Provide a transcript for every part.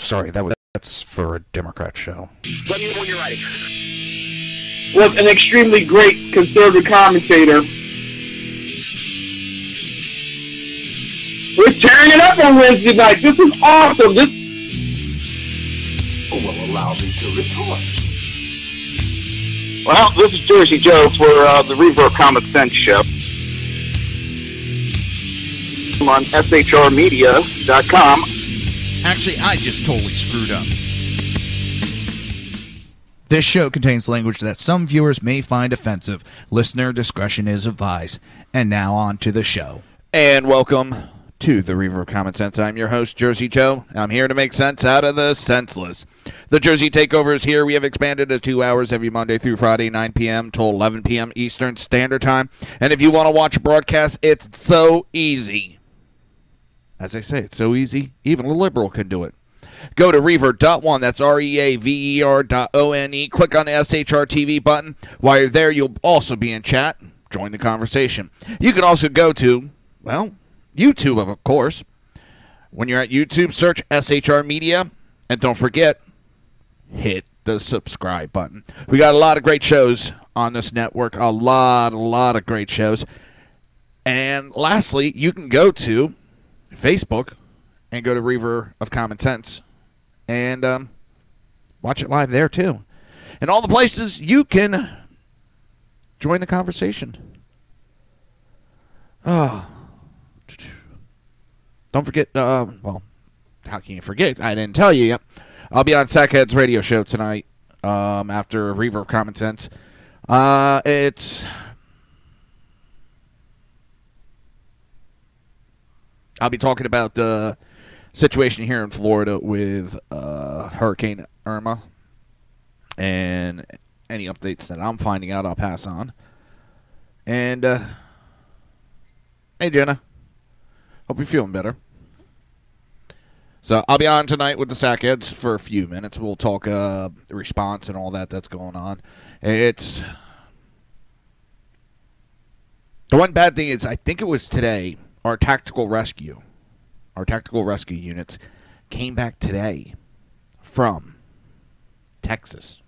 sorry, that's for a Democrat show. Let me know when you're ready. Was an extremely great conservative commentator. We're tearing it up on Wednesday night. This is awesome. This will allow me to retort. Well, this is Jersey Joe for the Reaver of Common Sense show. I'm on shrmedia.com. Actually, I just totally screwed up. This show contains language that some viewers may find offensive. Listener discretion is advised. And now on to the show. And welcome to the Reaver of Common Sense. I'm your host, Jersey Joe. I'm here to make sense out of the senseless. The Jersey Takeover is here. We have expanded to 2 hours every Monday through Friday, 9 p.m. till 11 p.m. Eastern Standard Time. And if you want to watch a broadcast, it's so easy. As I say, it's so easy, even a liberal can do it. Go to Reaver.one, that's REAVER.ONE. Click on the SHR TV button. While you're there, you'll also be in chat. Join the conversation. You can also go to, well, YouTube, of course. When you're at YouTube, search SHR Media. And don't forget, hit the subscribe button. We got a lot of great shows on this network. A lot of great shows. And lastly, you can go to Facebook and go to Reaver of Common Sense and watch it live there too. And all the places you can join the conversation. Oh. Don't forget, well, how can you forget? I didn't tell you yet. I'll be on Sackhead's radio show tonight after Reaver of Common Sense. I'll be talking about the situation here in Florida with Hurricane Irma. And any updates that I'm finding out, I'll pass on. And, hey, Jenna. Hope you're feeling better. So I'll be on tonight with the Sackheads for a few minutes. We'll talk response and all that's going on. It's the one bad thing is I think it was today our tactical rescue units came back today from Texas.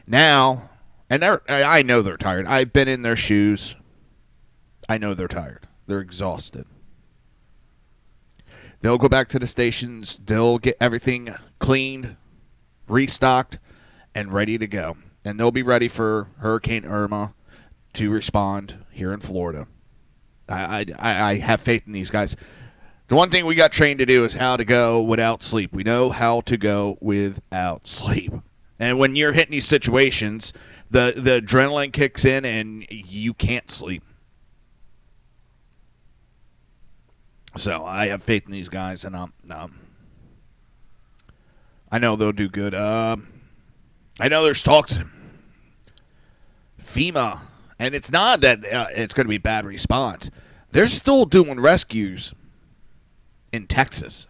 Now, and I know they're tired. I've been in their shoes. I know they're tired. They're exhausted. They'll go back to the stations. They'll get everything cleaned, restocked, and ready to go. And they'll be ready for Hurricane Irma to respond here in Florida. I have faith in these guys. The one thing we got trained to do is how to go without sleep. We know how to go without sleep. And when you're hitting these situations, the adrenaline kicks in and you can't sleep. So I have faith in these guys, and I know they'll do good. I know there's talks FEMA, and it's not that it's going to be bad response. They're still doing rescues in Texas.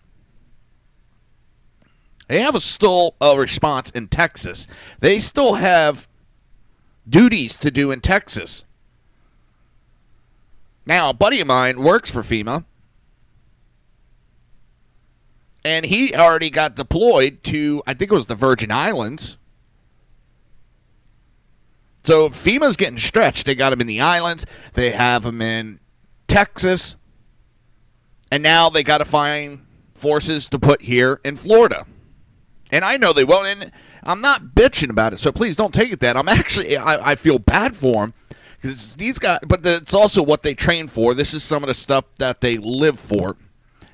They have still a response in Texas. They still have duties to do in Texas. Now, a buddy of mine works for FEMA. And he already got deployed to, I think it was the Virgin Islands. So FEMA's getting stretched. They got him in the islands. They have him in Texas. And now they got to find forces to put here in Florida. And I know they will. And I'm not bitching about it. So please don't take it that. I'm actually, I feel bad for them. Because these guys, but it's also what they train for. This is some of the stuff that they live for.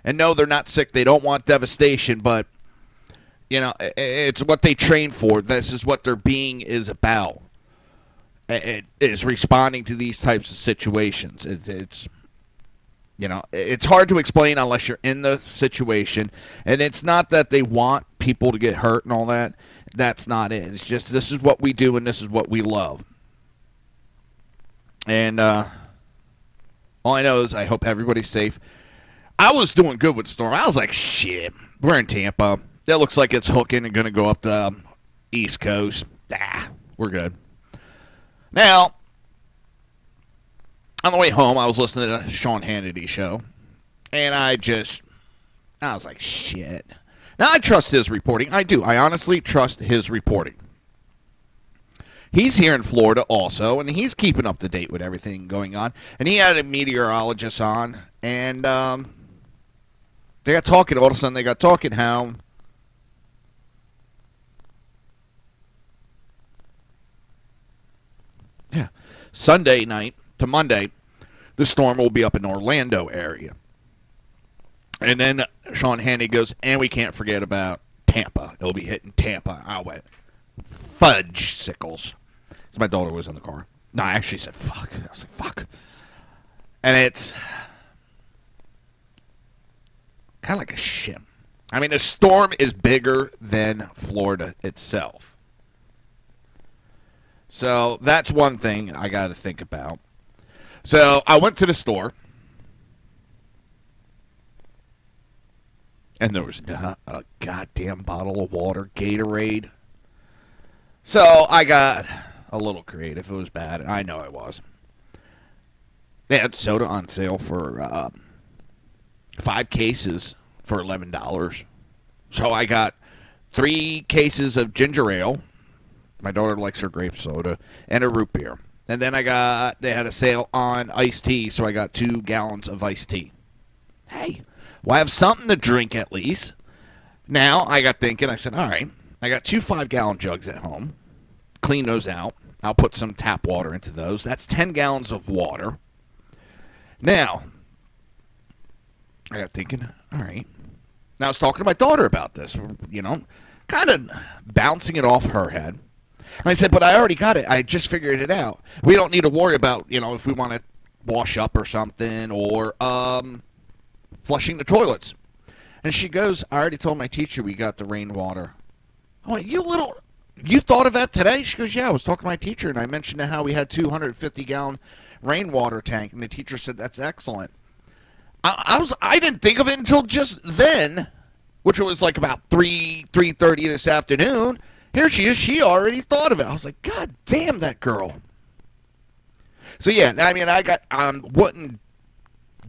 And no, they're not sick. They don't want devastation, but, you know, it's what they train for. This is what their being is about. It is responding to these types of situations. It's, you know, it's hard to explain unless you're in the situation. And it's not that they want people to get hurt and all that. That's not it. It's just this is what we do and this is what we love. And all I know is I hope everybody's safe. I was doing good with the storm. I was like, shit, we're in Tampa. That looks like it's hooking and going to go up the East Coast. We're good. Now, on the way home, I was listening to Sean Hannity's show, and I was like, shit. Now, I trust his reporting. I do. I honestly trust his reporting. He's here in Florida also, and he's keeping up to date with everything going on. And he had a meteorologist on, and they got talking. All of a sudden, they got talking how Sunday night to Monday, the storm will be up in Orlando area. And then Sean Hannity goes, and we can't forget about Tampa. It'll be hitting Tampa. I went, fudge sickles. So my daughter was in the car. No, I actually said fuck. I was like, fuck. And it's kind of like a shim. I mean, a storm is bigger than Florida itself. So that's one thing I got to think about. So I went to the store, and there was not a goddamn bottle of water, Gatorade. So I got a little creative. It was bad. I know it was. They had soda on sale for 5 cases for $11. So I got 3 cases of ginger ale. My daughter likes her grape soda, and a root beer. And then they had a sale on iced tea, so I got 2 gallons of iced tea. Hey, well, I have something to drink at least. Now I got thinking, I said, all right, I got 2 5-gallon jugs at home. Clean those out. I'll put some tap water into those. That's 10 gallons of water. Now, I got thinking, all right. Now I was talking to my daughter about this, kind of bouncing it off her head. And I said, but I already got it. I just figured it out. We don't need to worry about, if we want to wash up or something or flushing the toilets. And she goes, I already told my teacher we got the rainwater. I went, you thought of that today? She goes, yeah, I was talking to my teacher, and I mentioned how we had 250-gallon rainwater tank, and the teacher said that's excellent. I didn't think of it until just then, which was like about 3:30 this afternoon. Here she is. She already thought of it. I was like, God damn that girl. So, yeah, I mean, I wouldn't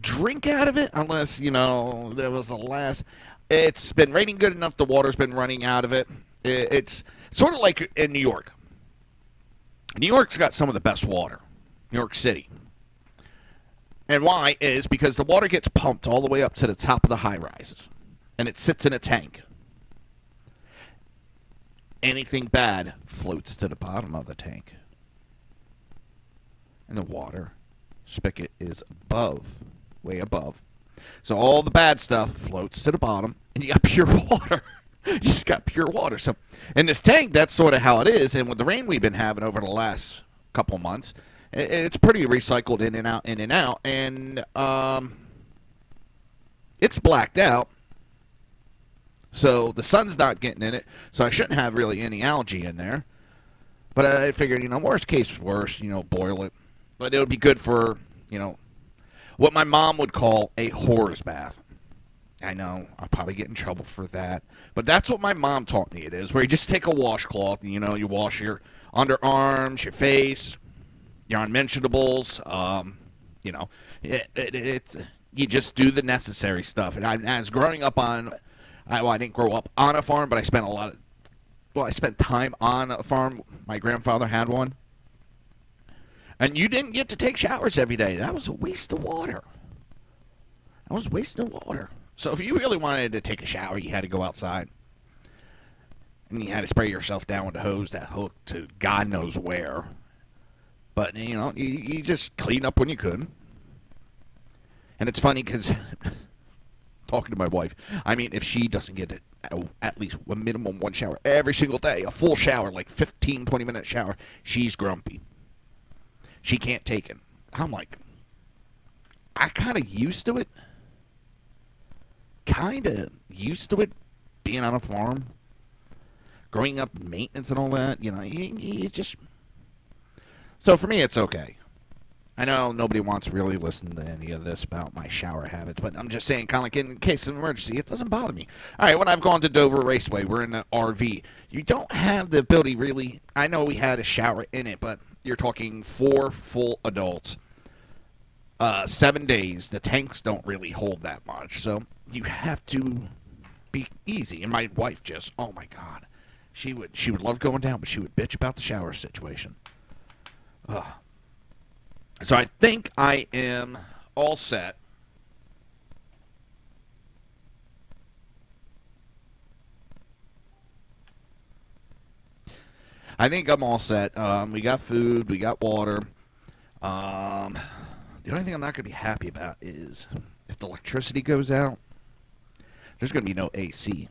drink out of it unless, there was a last. It's been raining good enough. The water's been running out of it. It's sort of like in New York. New York's got some of the best water. New York City. And why is because the water gets pumped all the way up to the top of the high-rises. And it sits in a tank. Anything bad floats to the bottom of the tank. And the water spigot is above, way above. So all the bad stuff floats to the bottom, and you got pure water. You just got pure water. So in this tank, that's sort of how it is. And with the rain we've been having over the last couple months, it's pretty recycled in and out, in and out. And it's blacked out. So the sun's not getting in it. So I shouldn't have really any algae in there. But I figured, worst case worst, boil it. But it would be good for, what my mom would call a whore's bath. I know, I'll probably get in trouble for that. But that's what my mom taught me it is, where you just take a washcloth and, you wash your underarms, your face, your unmentionables, you just do the necessary stuff. And I was growing up on, I didn't grow up on a farm, but I spent time on a farm. My grandfather had one. And you didn't get to take showers every day. That was a waste of water. That was a waste of water. So if you really wanted to take a shower, you had to go outside. And you had to spray yourself down with a hose that hooked to God knows where. But, you just clean up when you could. And it's funny because, talking to my wife, I mean, if she doesn't get at least a minimum 1 shower every single day, a full shower, like 15, 20-minute shower, she's grumpy. She can't take it. I'm like, I kind of used to it. Being on a farm. Growing up, maintenance and all that. You just... So for me, it's okay. I know nobody wants to really listen to any of this about my shower habits, but I'm just saying, kind of like in case of emergency, it doesn't bother me. All right, when I've gone to Dover Raceway, we're in an RV. You don't have the ability, really. I know we had a shower in it, but you're talking 4 full adults. 7 days. The tanks don't really hold that much, so you have to be easy. And my wife just, oh my God, she would love going down, but she would bitch about the shower situation. Ugh. So I think I am all set. I think I'm all set. We got food, we got water. The only thing I'm not going to be happy about is if the electricity goes out, there's going to be no AC.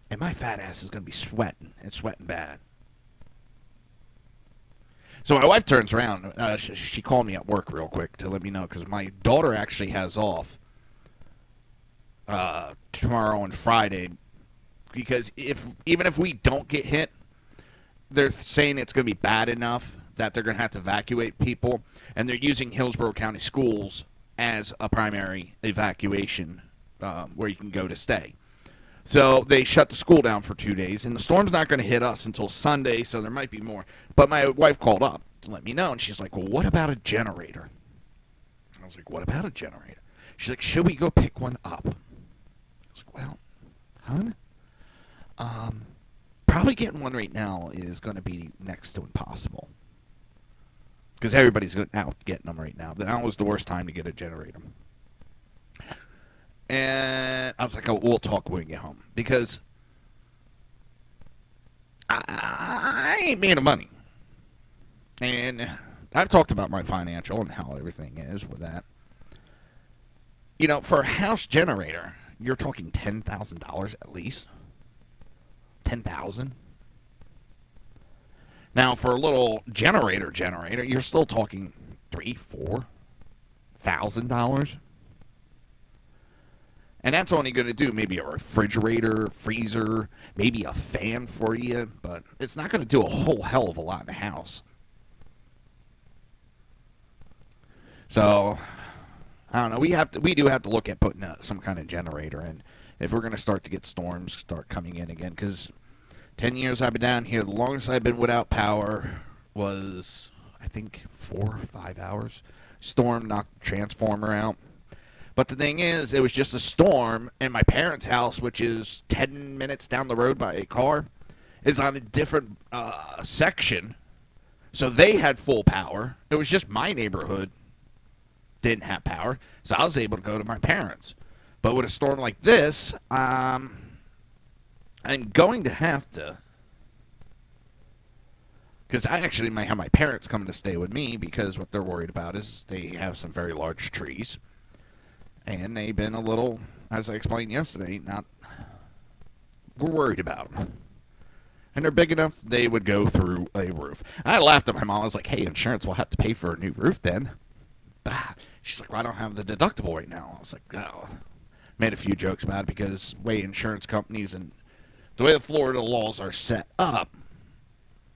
And my fat ass is going to be sweating. It's sweating bad. So my wife turns around. She called me at work real quick to let me know because my daughter actually has off tomorrow and Friday. Because even if we don't get hit, they're saying it's going to be bad enough that they're going to have to evacuate people, and they're using Hillsborough County Schools as a primary evacuation where you can go to stay. So they shut the school down for 2 days, and the storm's not going to hit us until Sunday, so there might be more. But my wife called up to let me know, and she's like, well, what about a generator? I was like, what about a generator? She's like, should we go pick one up? I was like, well, probably getting one right now is going to be next to impossible. Because everybody's out getting them right now. Now was the worst time to get a generator. And I was like, oh, we'll talk when we get home. Because I ain't made of money. And I've talked about my financial and how everything is with that. You know, for a house generator, you're talking $10,000 at least. $10,000. Now, for a little generator, you're still talking $3,000-$4,000. And that's only going to do maybe a refrigerator, freezer, maybe a fan for you, but it's not going to do a whole hell of a lot in the house. So, I don't know. We do have to look at putting some kind of generator in if we're going to start to get storms start coming in again, because 10 years I've been down here. The longest I've been without power was, I think, 4 or 5 hours. Storm knocked the transformer out. But the thing is, it was just a storm, and my parents' house, which is 10 minutes down the road by a car, is on a different section. So they had full power. It was just my neighborhood didn't have power. So I was able to go to my parents'. But with a storm like this, I'm going to have to, because I actually might have my parents come to stay with me, because what they're worried about is they have some very large trees, and they've been a little, as I explained yesterday, we're worried about them. And they're big enough, they would go through a roof. I laughed at my mom. I was like, hey, insurance will have to pay for a new roof then. She's like, well, I don't have the deductible right now. I was like, oh. Made a few jokes about it because the way insurance companies and the way the Florida laws are set up,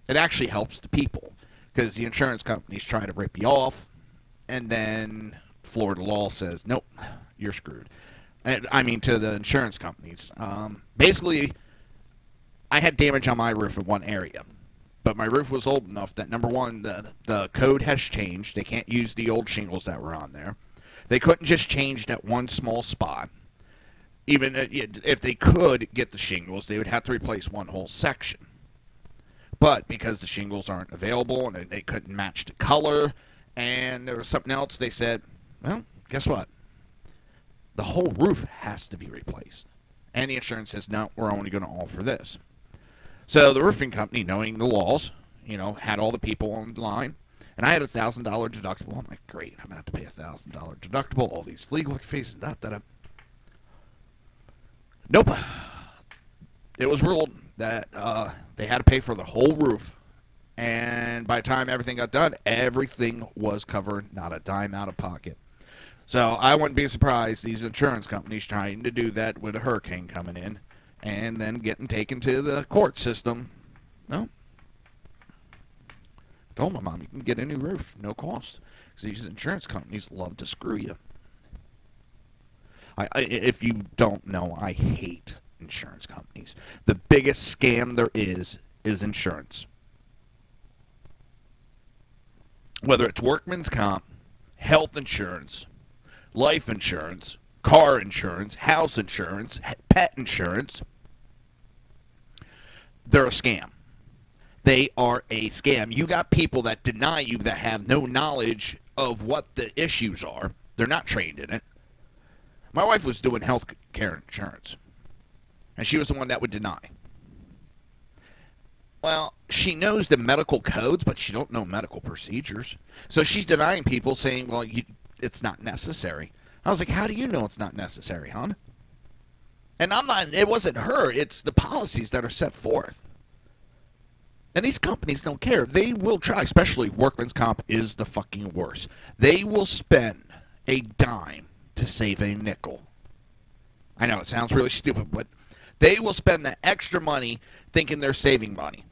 it actually helps the people, because the insurance companies try to rip you off, and then Florida law says, nope, you're screwed. And, I mean, to the insurance companies. Basically, I had damage on my roof in one area, but my roof was old enough that, number one, the code has changed. They can't use the old shingles that were on there. They couldn't just change that one small spot. Even if they could get the shingles, they would have to replace one whole section. But because the shingles aren't available and they couldn't match the color, and there was something else, they said, well, guess what? The whole roof has to be replaced. And the insurance says, no, we're only going to offer this. So the roofing company, knowing the laws, had all the people on the line. And I had a $1,000 deductible. I'm like, great, I'm going to have to pay a $1,000 deductible, all these legal fees, da-da-da. Nope. It was ruled that they had to pay for the whole roof. And by the time everything got done, everything was covered, not a dime out of pocket. So I wouldn't be surprised these insurance companies trying to do that with a hurricane coming in and then getting taken to the court system. No. I told my mom, you can get a new roof, no cost. Because these insurance companies love to screw you. If you don't know, I hate insurance companies. The biggest scam there is insurance. Whether it's workman's comp, health insurance, life insurance, car insurance, house insurance, pet insurance. They're a scam. They are a scam. You got people that deny you that have no knowledge of what the issues are. They're not trained in it. My wife was doing health care insurance, and she was the one that would deny. Well, she knows the medical codes, but she don't know medical procedures. So she's denying people, saying, well, it's not necessary. I was like, how do you know it's not necessary, hon? And it wasn't her, it's the policies that are set forth. And these companies don't care. They will try, especially workman's comp is the fucking worst. They will spend a dime to save a nickel. I know it sounds really stupid, but they will spend that extra money thinking they're saving money.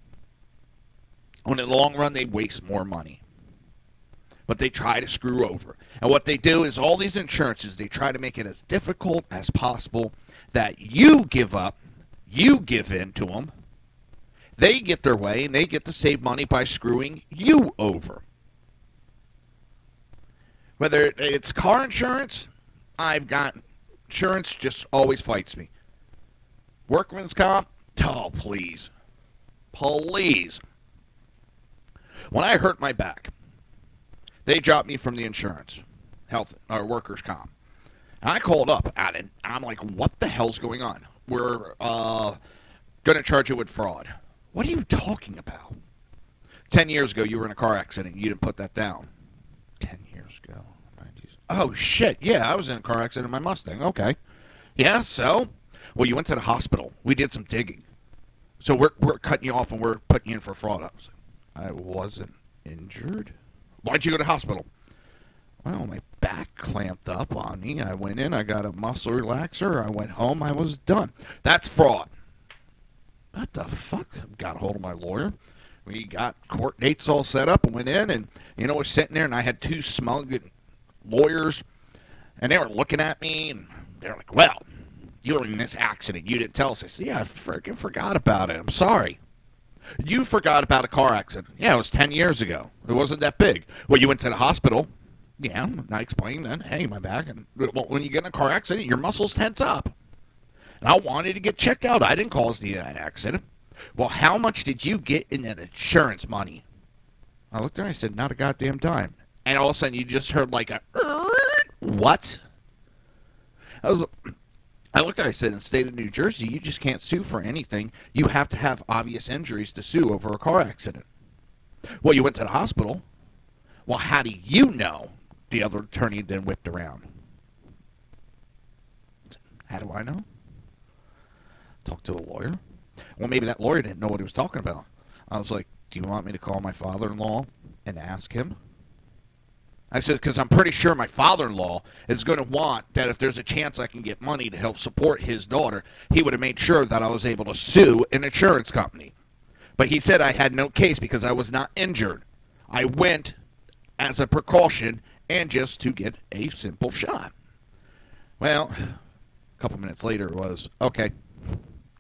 When in the long run, they waste more money. But they try to screw over. And what they do is all these insurances, they try to make it as difficult as possible that you give up, you give in to them. They get their way, and they get to save money by screwing you over. Whether it's car insurance, I've got insurance just always fights me. Workman's comp, oh, please. Please. When I hurt my back, they dropped me from the insurance, health, or workers' comp. And I called up at it. I'm like, what the hell's going on? We're going to charge you with fraud. What are you talking about? 10 years ago, you were in a car accident. You didn't put that down. 10 years ago. 90s. Oh, shit. Yeah, I was in a car accident in my Mustang. Okay. Yeah, so? Well, you went to the hospital. We did some digging. So we're cutting you off and we're putting you in for fraud. I wasn't injured. Why'd you go to the hospital? Well, my back clamped up on me. I went in. I got a muscle relaxer. I went home. I was done. That's fraud. What the fuck? Got a hold of my lawyer. We got court dates all set up and went in, and we're sitting there, and I had two smug lawyers, and they were looking at me, and they were like, well, you were in this accident. You didn't tell us. I said, yeah, I freaking forgot about it. I'm sorry. You forgot about a car accident. Yeah, it was 10 years ago. It wasn't that big. Well, you went to the hospital. Yeah, and I explained that. Hey, my back. And when you get in a car accident, your muscles tense up. And I wanted to get checked out. I didn't cause the accident. Well, how much did you get in that insurance money? I looked there and I said, not a goddamn dime. And all of a sudden, you just heard like a, what? I looked there, I said, in the state of New Jersey, you just can't sue for anything. You have to have obvious injuries to sue over a car accident. Well, you went to the hospital. Well, how do you know the other attorney then whipped around? How do I know? Talk to a lawyer. Well, maybe that lawyer didn't know what he was talking about. I was like, do you want me to call my father-in-law and ask him? I said, because I'm pretty sure my father-in-law is going to want that if there's a chance I can get money to help support his daughter, he would have made sure that I was able to sue an insurance company. But he said I had no case because I was not injured. I went as a precaution and just to get a simple shot. Well, a couple minutes later it was, okay,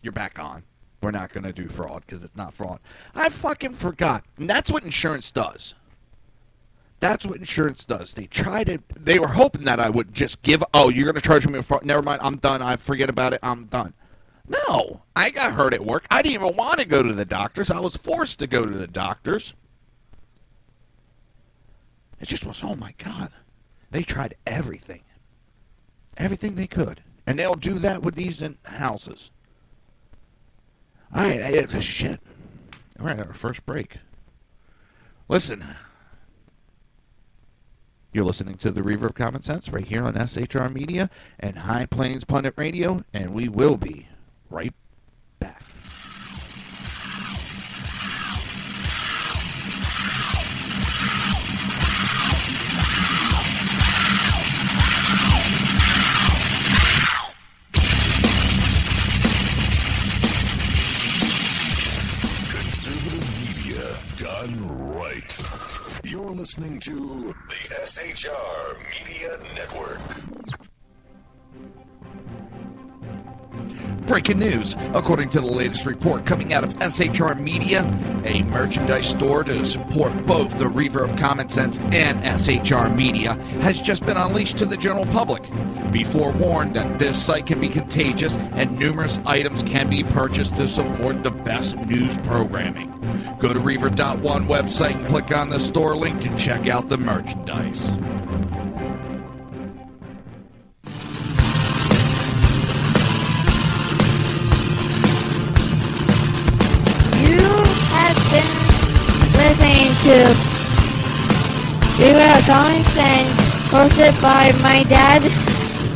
you're back on. We're not going to do fraud because it's not fraud. I fucking forgot. And that's what insurance does. That's what insurance does. They were hoping that I would just give, oh, you're going to charge me fraud. Never mind, I'm done. I forget about it. I'm done. No, I got hurt at work. I didn't even want to go to the doctors. I was forced to go to the doctors. It just was, oh my God. They tried everything. Everything they could. And they'll do that with these houses. All right, shit. We're at our first break. Listen. You're listening to the Reaver of Common Sense right here on SHR Media and High Plains Pundit Radio, and we will be right back. Conservative media done right. You're listening to the SHR Media Network. Breaking news. According to the latest report coming out of SHR Media, a merchandise store to support both the Reaver of Common Sense and SHR Media has just been unleashed to the general public. Be forewarned that this site can be contagious and numerous items can be purchased to support the best news programming. Go to Reaver.one website and click on the store link to check out the merchandise. You have been listening to Reaver of Common Sense, hosted by my dad,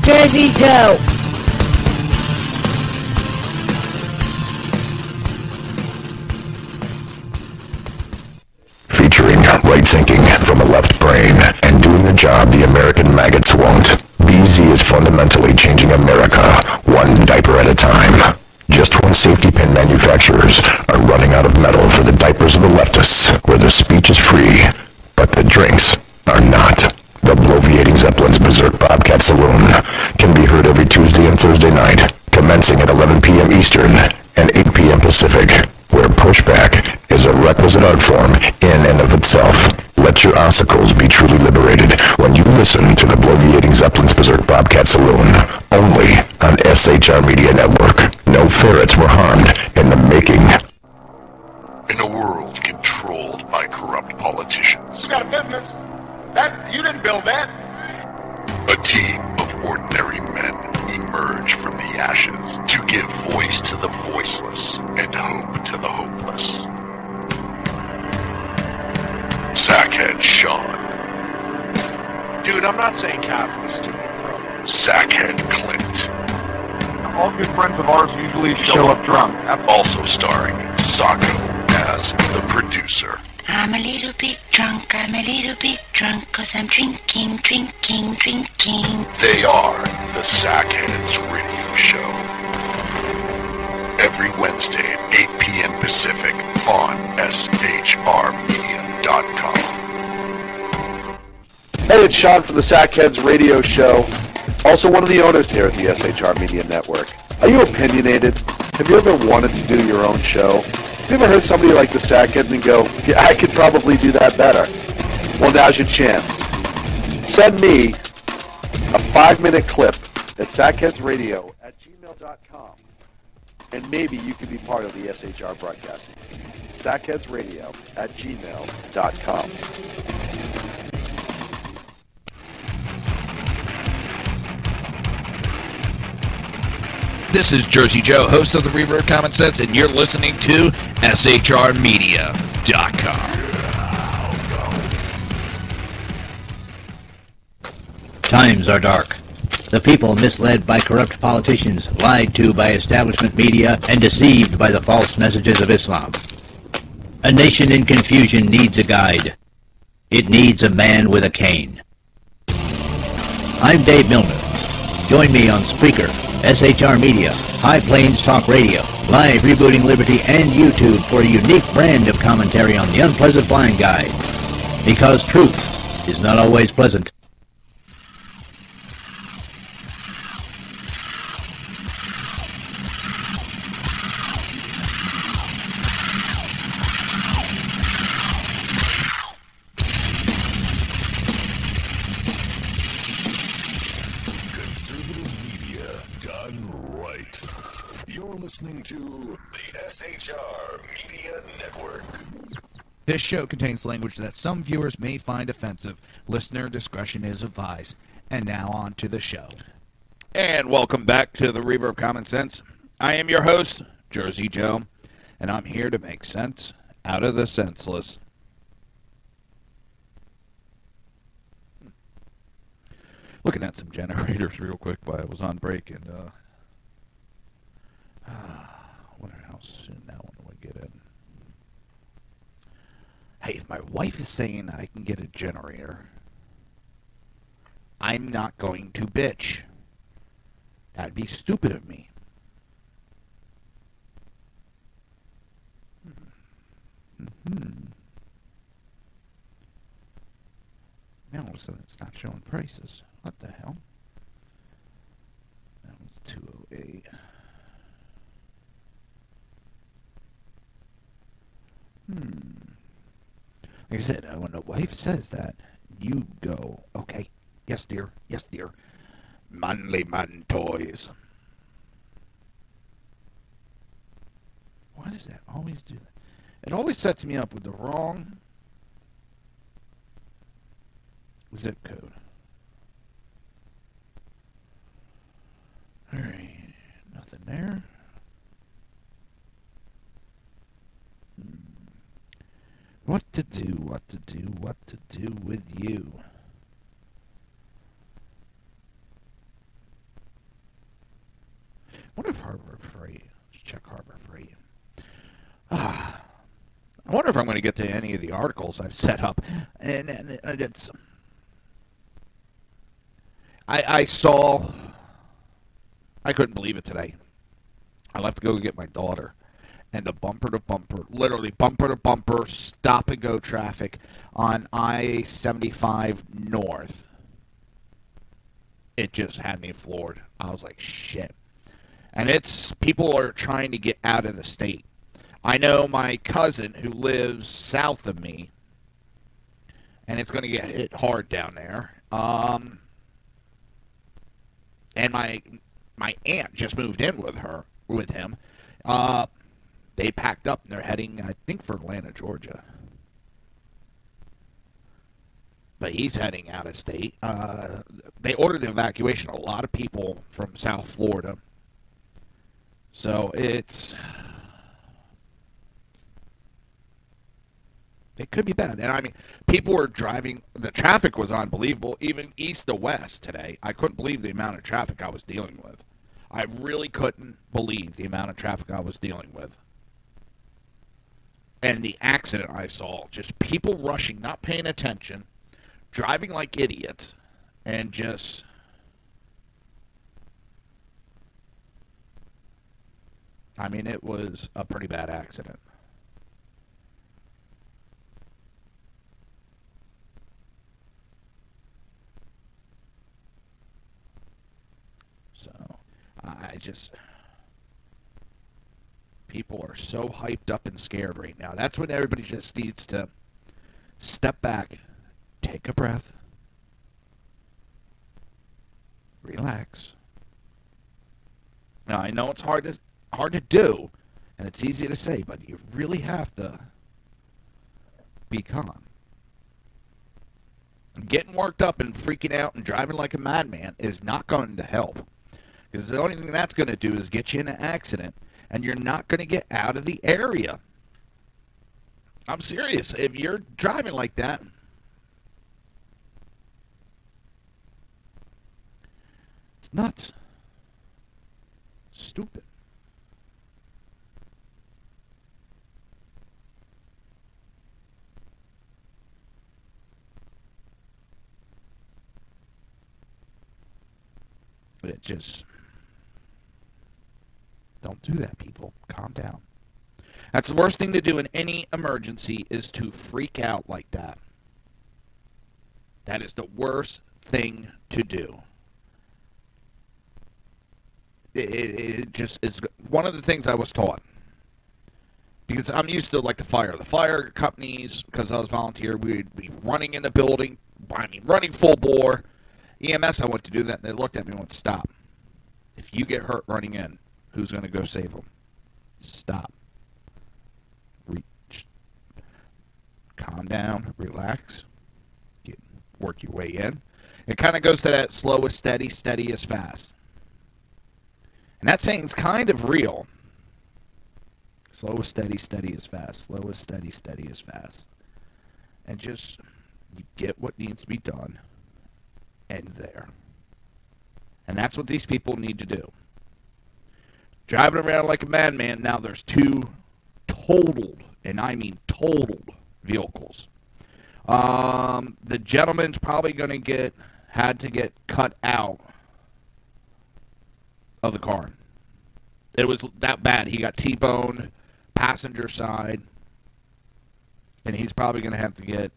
Jersey Joe. Featuring right thinking from a left brain and doing the job the American maggots won't. BZ is fundamentally changing America, one diaper at a time. Just when safety pin manufacturers are running out of metal for the diapers of the leftists, where the speech is free, but the drinks are not. The Bloviating Zeppelin's Berserk Bobcat Saloon can be heard every Tuesday and Thursday night, commencing at 11 p.m. Eastern and 8 p.m. Pacific, where pushback is a requisite art form in and of itself. Let your ossicles be truly liberated when you listen to the Bloviating Zeppelin's Berserk Bobcat Saloon, only on SHR Media Network. No ferrets were harmed in the making. In a world controlled by corrupt politicians, You got a business. That you didn't build that. a team of ordinary men emerge from the ashes to give voice to the voiceless and hope to the hopeless. Sackhead Sean, Dude, I'm not saying capitalist to me, bro. Sackhead Clint, All good friends of ours usually show up drunk. also starring Sacco as the producer. I'm a little bit drunk, 'cause I'm drinking. They are the Sackheads Radio Show. Every Wednesday at 8 p.m. Pacific on SHRmedia.com. Hey, it's Sean from the Sackheads Radio Show. Also one of the owners here at the SHR Media Network. Are you opinionated? Have you ever wanted to do your own show? Have you ever heard somebody like the Sackheads and go, yeah, I could probably do that better? Well, now's your chance. Send me a 5-minute clip at sackheadsradio@gmail.com, and maybe you can be part of the SHR broadcasting team. sackheadsradio@gmail.com. This is Jersey Joe, host of the Reaver of Common Sense, and you're listening to SHRmedia.com. Times are dark. The people misled by corrupt politicians, lied to by establishment media, and deceived by the false messages of Islam. A nation in confusion needs a guide. It needs a man with a cane. I'm Dave Milner. Join me on Spreaker, SHR Media, High Plains Talk Radio, Live Rebooting Liberty, and YouTube for a unique brand of commentary on the unpleasant blind guide. Because truth is not always pleasant. You're listening to the SHR Media Network. This show contains language that some viewers may find offensive. Listener discretion is advised. And now on to the show. And welcome back to the Reaver of Common Sense. I am your host, Jersey Joe, and I'm here to make sense out of the senseless. Looking at some generators real quick while I was on break, and wonder how soon that one would get in. Hey, if my wife is saying I can get a generator, I'm not going to bitch. That'd be stupid of me. Now all of a sudden it's not showing prices. What the hell? That was 208. Like I said, when the wife says that, you go, okay, yes dear, Manly man toys. Why does that always do that? It always sets me up with the wrong zip code. Alright, nothing there. What to do with you? What if Harbor Freight? Let's check Harbor Freight. I wonder if I'm going to get to any of the articles I've set up. And it's... I saw... I couldn't believe it today. I left to go get my daughter. And the bumper-to-bumper, literally bumper-to-bumper, stop-and-go traffic on I-75 North. It just had me floored. I was like, shit. And it's, people are trying to get out of the state. I know my cousin who lives south of me, and it's going to get hit hard down there. And my aunt just moved in with him. They packed up and they're heading, I think, for Atlanta, Georgia. But he's heading out of state. They ordered the evacuation of a lot of people from South Florida. So it could be bad. And I mean, people were driving, the traffic was unbelievable, even east to west today. I couldn't believe the amount of traffic I was dealing with. I really couldn't believe the amount of traffic I was dealing with. And the accident I saw, just people rushing, not paying attention, driving like idiots, and just... I mean, it was a pretty bad accident. So, I just... People are so hyped up and scared right now. That's when everybody just needs to step back, take a breath, relax. Now, I know it's hard to do, and it's easy to say, but you really have to be calm. Getting worked up and freaking out and driving like a madman is not going to help. Because the only thing that's going to do is get you in an accident, and you're not going to get out of the area. I'm serious. If you're driving like that, it's nuts. Stupid. It just... Don't do that, people. Calm down. That's the worst thing to do in any emergency, is to freak out like that. That is the worst thing to do. It just is one of the things I was taught. Because I'm used to, like, the fire companies, because I was volunteer, we'd be running in the building, running full bore. EMS, I went to do that, and they looked at me and went, stop. If you get hurt running in, who's going to go save them? Stop. Calm down. Relax. Work your way in. It kind of goes to that slow is steady, steady is fast. And that saying's kind of real. Slow is steady, steady is fast. Slow is steady, steady is fast. And just, you get what needs to be done. And there. And that's what these people need to do. Driving around like a madman. Now there's two totaled, and I mean totaled, vehicles. The gentleman's probably going to had to get cut out of the car. It was that bad. He got T-boned, passenger side, and he's probably going to have to get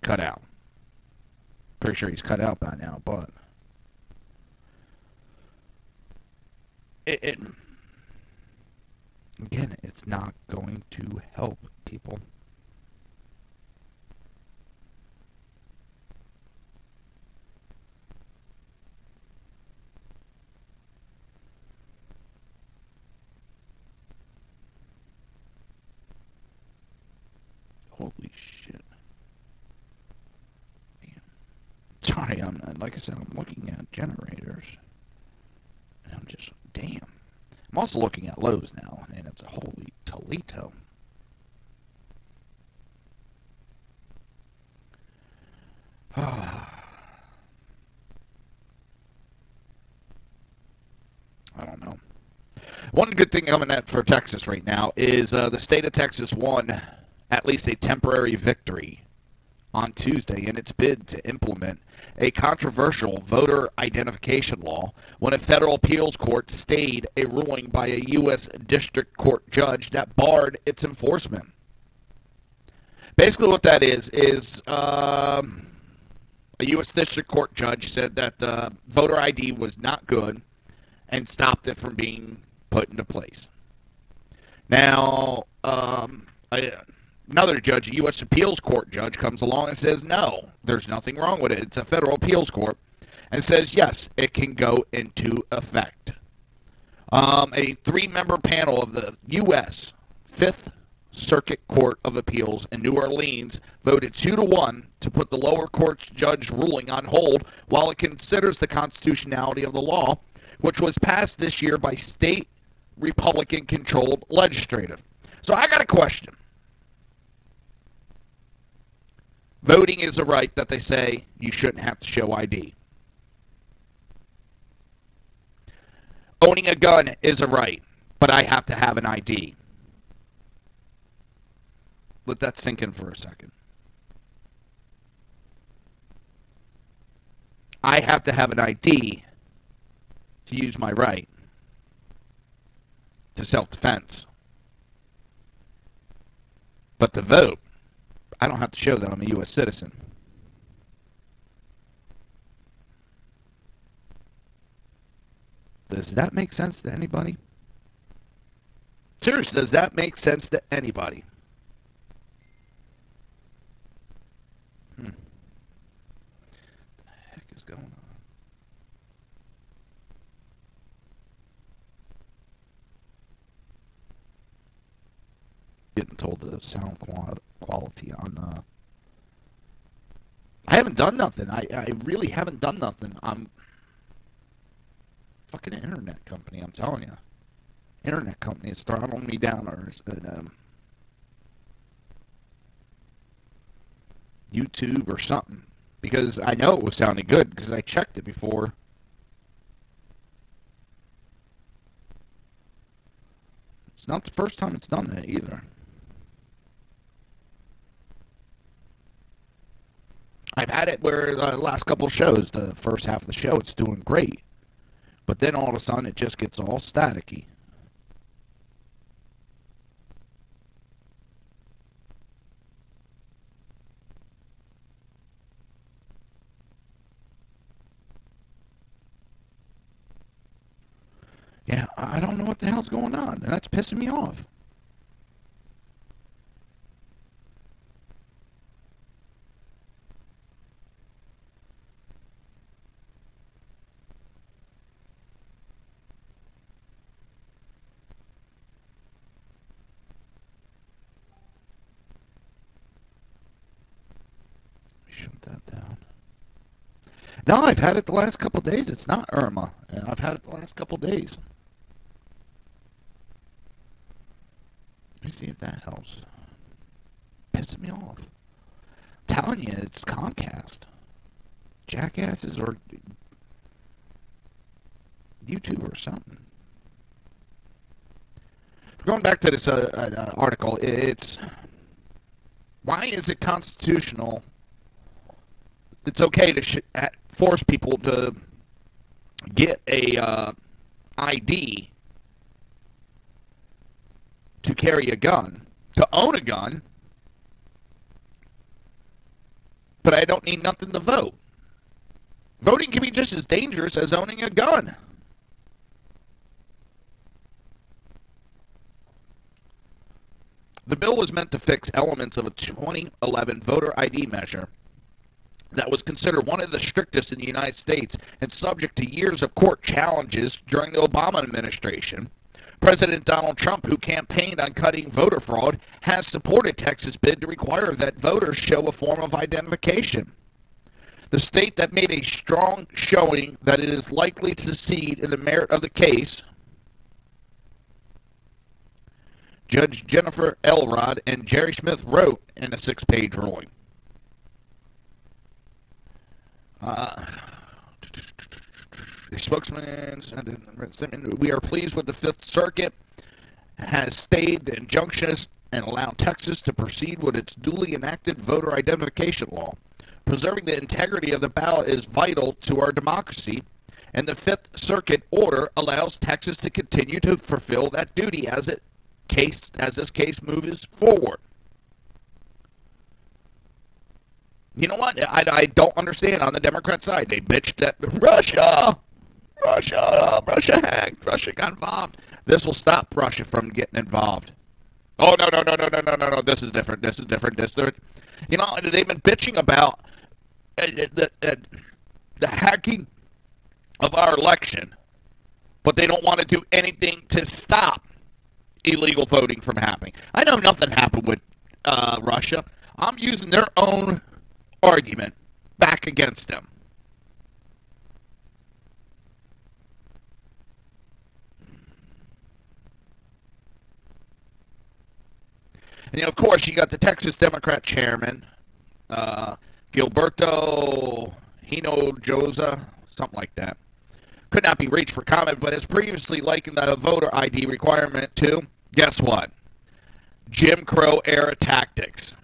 cut out. Pretty sure he's cut out by now, but again, it's not going to help people. sorry. Like I said, I'm looking at generators. And I'm just, damn. I'm also looking at Lowe's now, and it's a holy Toledo. I don't know. One good thing coming out for Texas right now is the state of Texas won at least a temporary victory on Tuesday in its bid to implement a controversial voter identification law when a federal appeals court stayed a ruling by a U.S. district court judge that barred its enforcement. Basically what that is a U.S. district court judge said that voter ID was not good and stopped it from being put into place. Now, another judge, a U.S. appeals court judge, comes along and says, no, there's nothing wrong with it. It's a federal appeals court. And says, yes, it can go into effect. A three-member panel of the U.S. Fifth Circuit Court of Appeals in New Orleans voted 2-1 to put the lower court's judge ruling on hold while it considers the constitutionality of the law, which was passed this year by state Republican-controlled legislative. So I got a question. Voting is a right that they say you shouldn't have to show ID. Owning a gun is a right, but I have to have an ID. Let that sink in for a second. I have to have an ID to use my right to self-defense. But to vote, I don't have to show that I'm a U.S. citizen. Does that make sense to anybody? Seriously, does that make sense to anybody? What the heck is going on? Getting told the sound quality on I haven't done nothing. I really haven't done nothing. I'm fucking internet company, I'm telling you. Internet company is throttling me down, or YouTube or something, because I know it was sounding good because I checked it before. It's not the first time it's done that either. I've had it where the last couple of shows, the first half of the show, it's doing great. But then all of a sudden it just gets all staticky. Yeah, I don't know what the hell's going on, and that's pissing me off. Shut that down. No, I've had it the last couple of days. It's not Irma. I've had it the last couple of days. Let me see if that helps. Pissing me off. I'm telling you, it's Comcast. Jackasses or YouTube or something. Going back to this article, it's why is it constitutional? It's okay to force people to get a ID to carry a gun, to own a gun, but I don't need nothing to vote. Voting can be just as dangerous as owning a gun. The bill was meant to fix elements of a 2011 voter ID measure that was considered one of the strictest in the United States and subject to years of court challenges during the Obama administration. President Donald Trump, who campaigned on cutting voter fraud, has supported Texas' bid to require that voters show a form of identification. The state that made a strong showing that it is likely to succeed in the merit of the case, Judge Jennifer Elrod and Jerry Smith wrote in a 6-page ruling. The spokesman said, we are pleased with the Fifth Circuit has stayed the injunctionist and allowed Texas to proceed with its duly enacted voter identification law. Preserving the integrity of the ballot is vital to our democracy, and the Fifth Circuit order allows Texas to continue to fulfill that duty as this case moves forward. You know what? I don't understand on the Democrat side. They bitched that Russia hacked, Russia got involved. This will stop Russia from getting involved. Oh, no, this is different. You know, they've been bitching about the hacking of our election, but they don't want to do anything to stop illegal voting from happening. I know nothing happened with Russia. I'm using their own argument back against them. And, of course, you got the Texas Democrat chairman, Gilberto Hinojosa, something like that. Could not be reached for comment, but has previously likened the voter ID requirement to, guess what? Jim Crow era tactics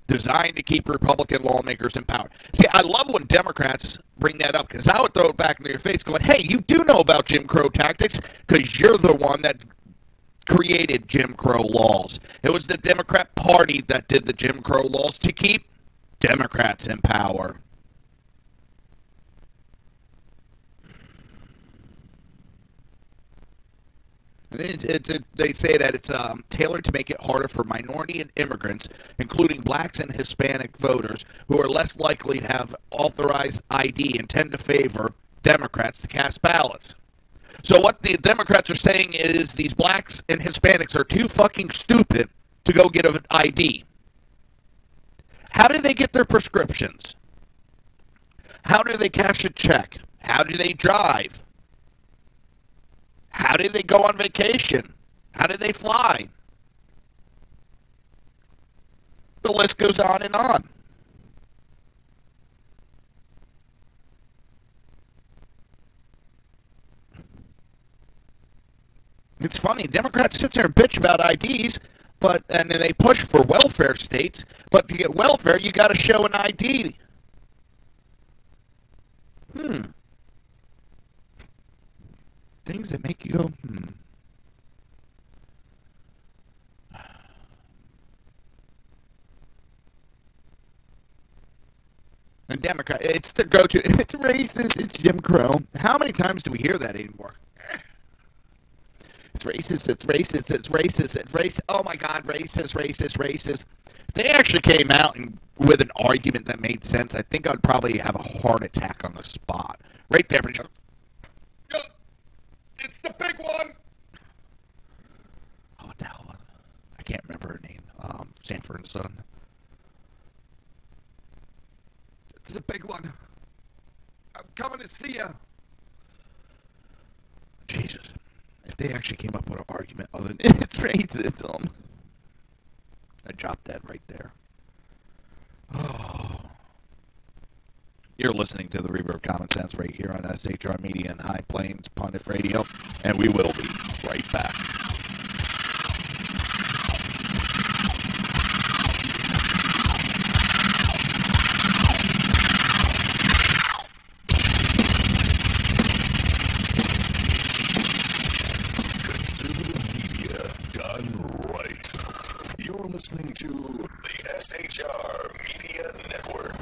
designed to keep Republican lawmakers in power. See, I love when Democrats bring that up, because I would throw it back in their face going, hey, you do know about Jim Crow tactics because you're the one that created Jim Crow laws. It was the Democrat Party that did the Jim Crow laws to keep Democrats in power. They say that it's tailored to make it harder for minority and immigrants, including blacks and Hispanic voters, who are less likely to have authorized ID and tend to favor Democrats to cast ballots. So what the Democrats are saying is these blacks and Hispanics are too fucking stupid to go get an ID. How do they get their prescriptions? How do they cash a check? How do they drive? How do they go on vacation? How do they fly? The list goes on and on. It's funny, Democrats sit there and bitch about IDs, and then they push for welfare states, but to get welfare, you got to show an ID. Things that make you go, And Democrat, it's the go-to, it's racist, it's Jim Crow. How many times do we hear that anymore? It's racist, it's racist, it's racist, it's racist. Oh my God, racist, racist, racist. If they actually came out with an argument that made sense, I think I'd probably have a heart attack on the spot. Right there, but it's the big one. Oh, what the hell? I can't remember her name. Sanford and Son. It's the big one. I'm coming to see you. Jesus. If they actually came up with an argument other than it's racism. I dropped that right there. Oh. You're listening to the Reaver of Common Sense right here on SHR Media and High Plains Pundit Radio, and we will be right back. You're listening to the SHR Media Network.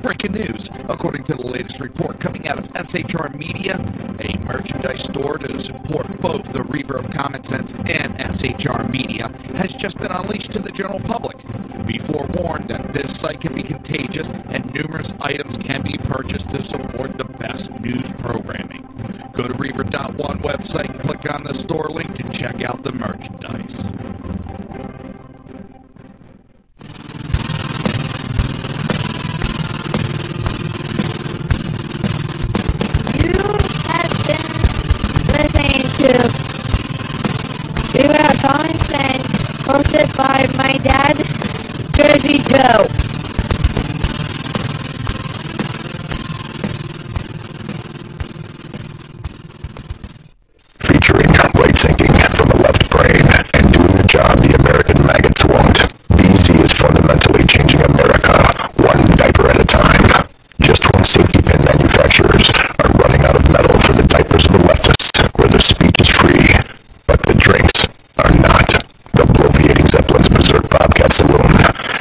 Breaking news. According to the latest report coming out of SHR Media, a merchandise store to support both the Reaver of Common Sense and SHR Media has just been unleashed to the general public. Be forewarned that this site can be contagious and numerous items can be purchased to support the best news programming. Go to Reaver.one website and click on the store link to check out the merchandise. hosted by my dad, Jersey Joe. Featuring right thinking from a left brain and doing the job the American maggots won't. BZ is fundamentally changing America, one diaper at a time. Just when safety pin manufacturers are running out of metal for the diapers of the leftists, where the speech is free, but the drinks are not. The bloviating Zeppelin's Berserk Bobcat Saloon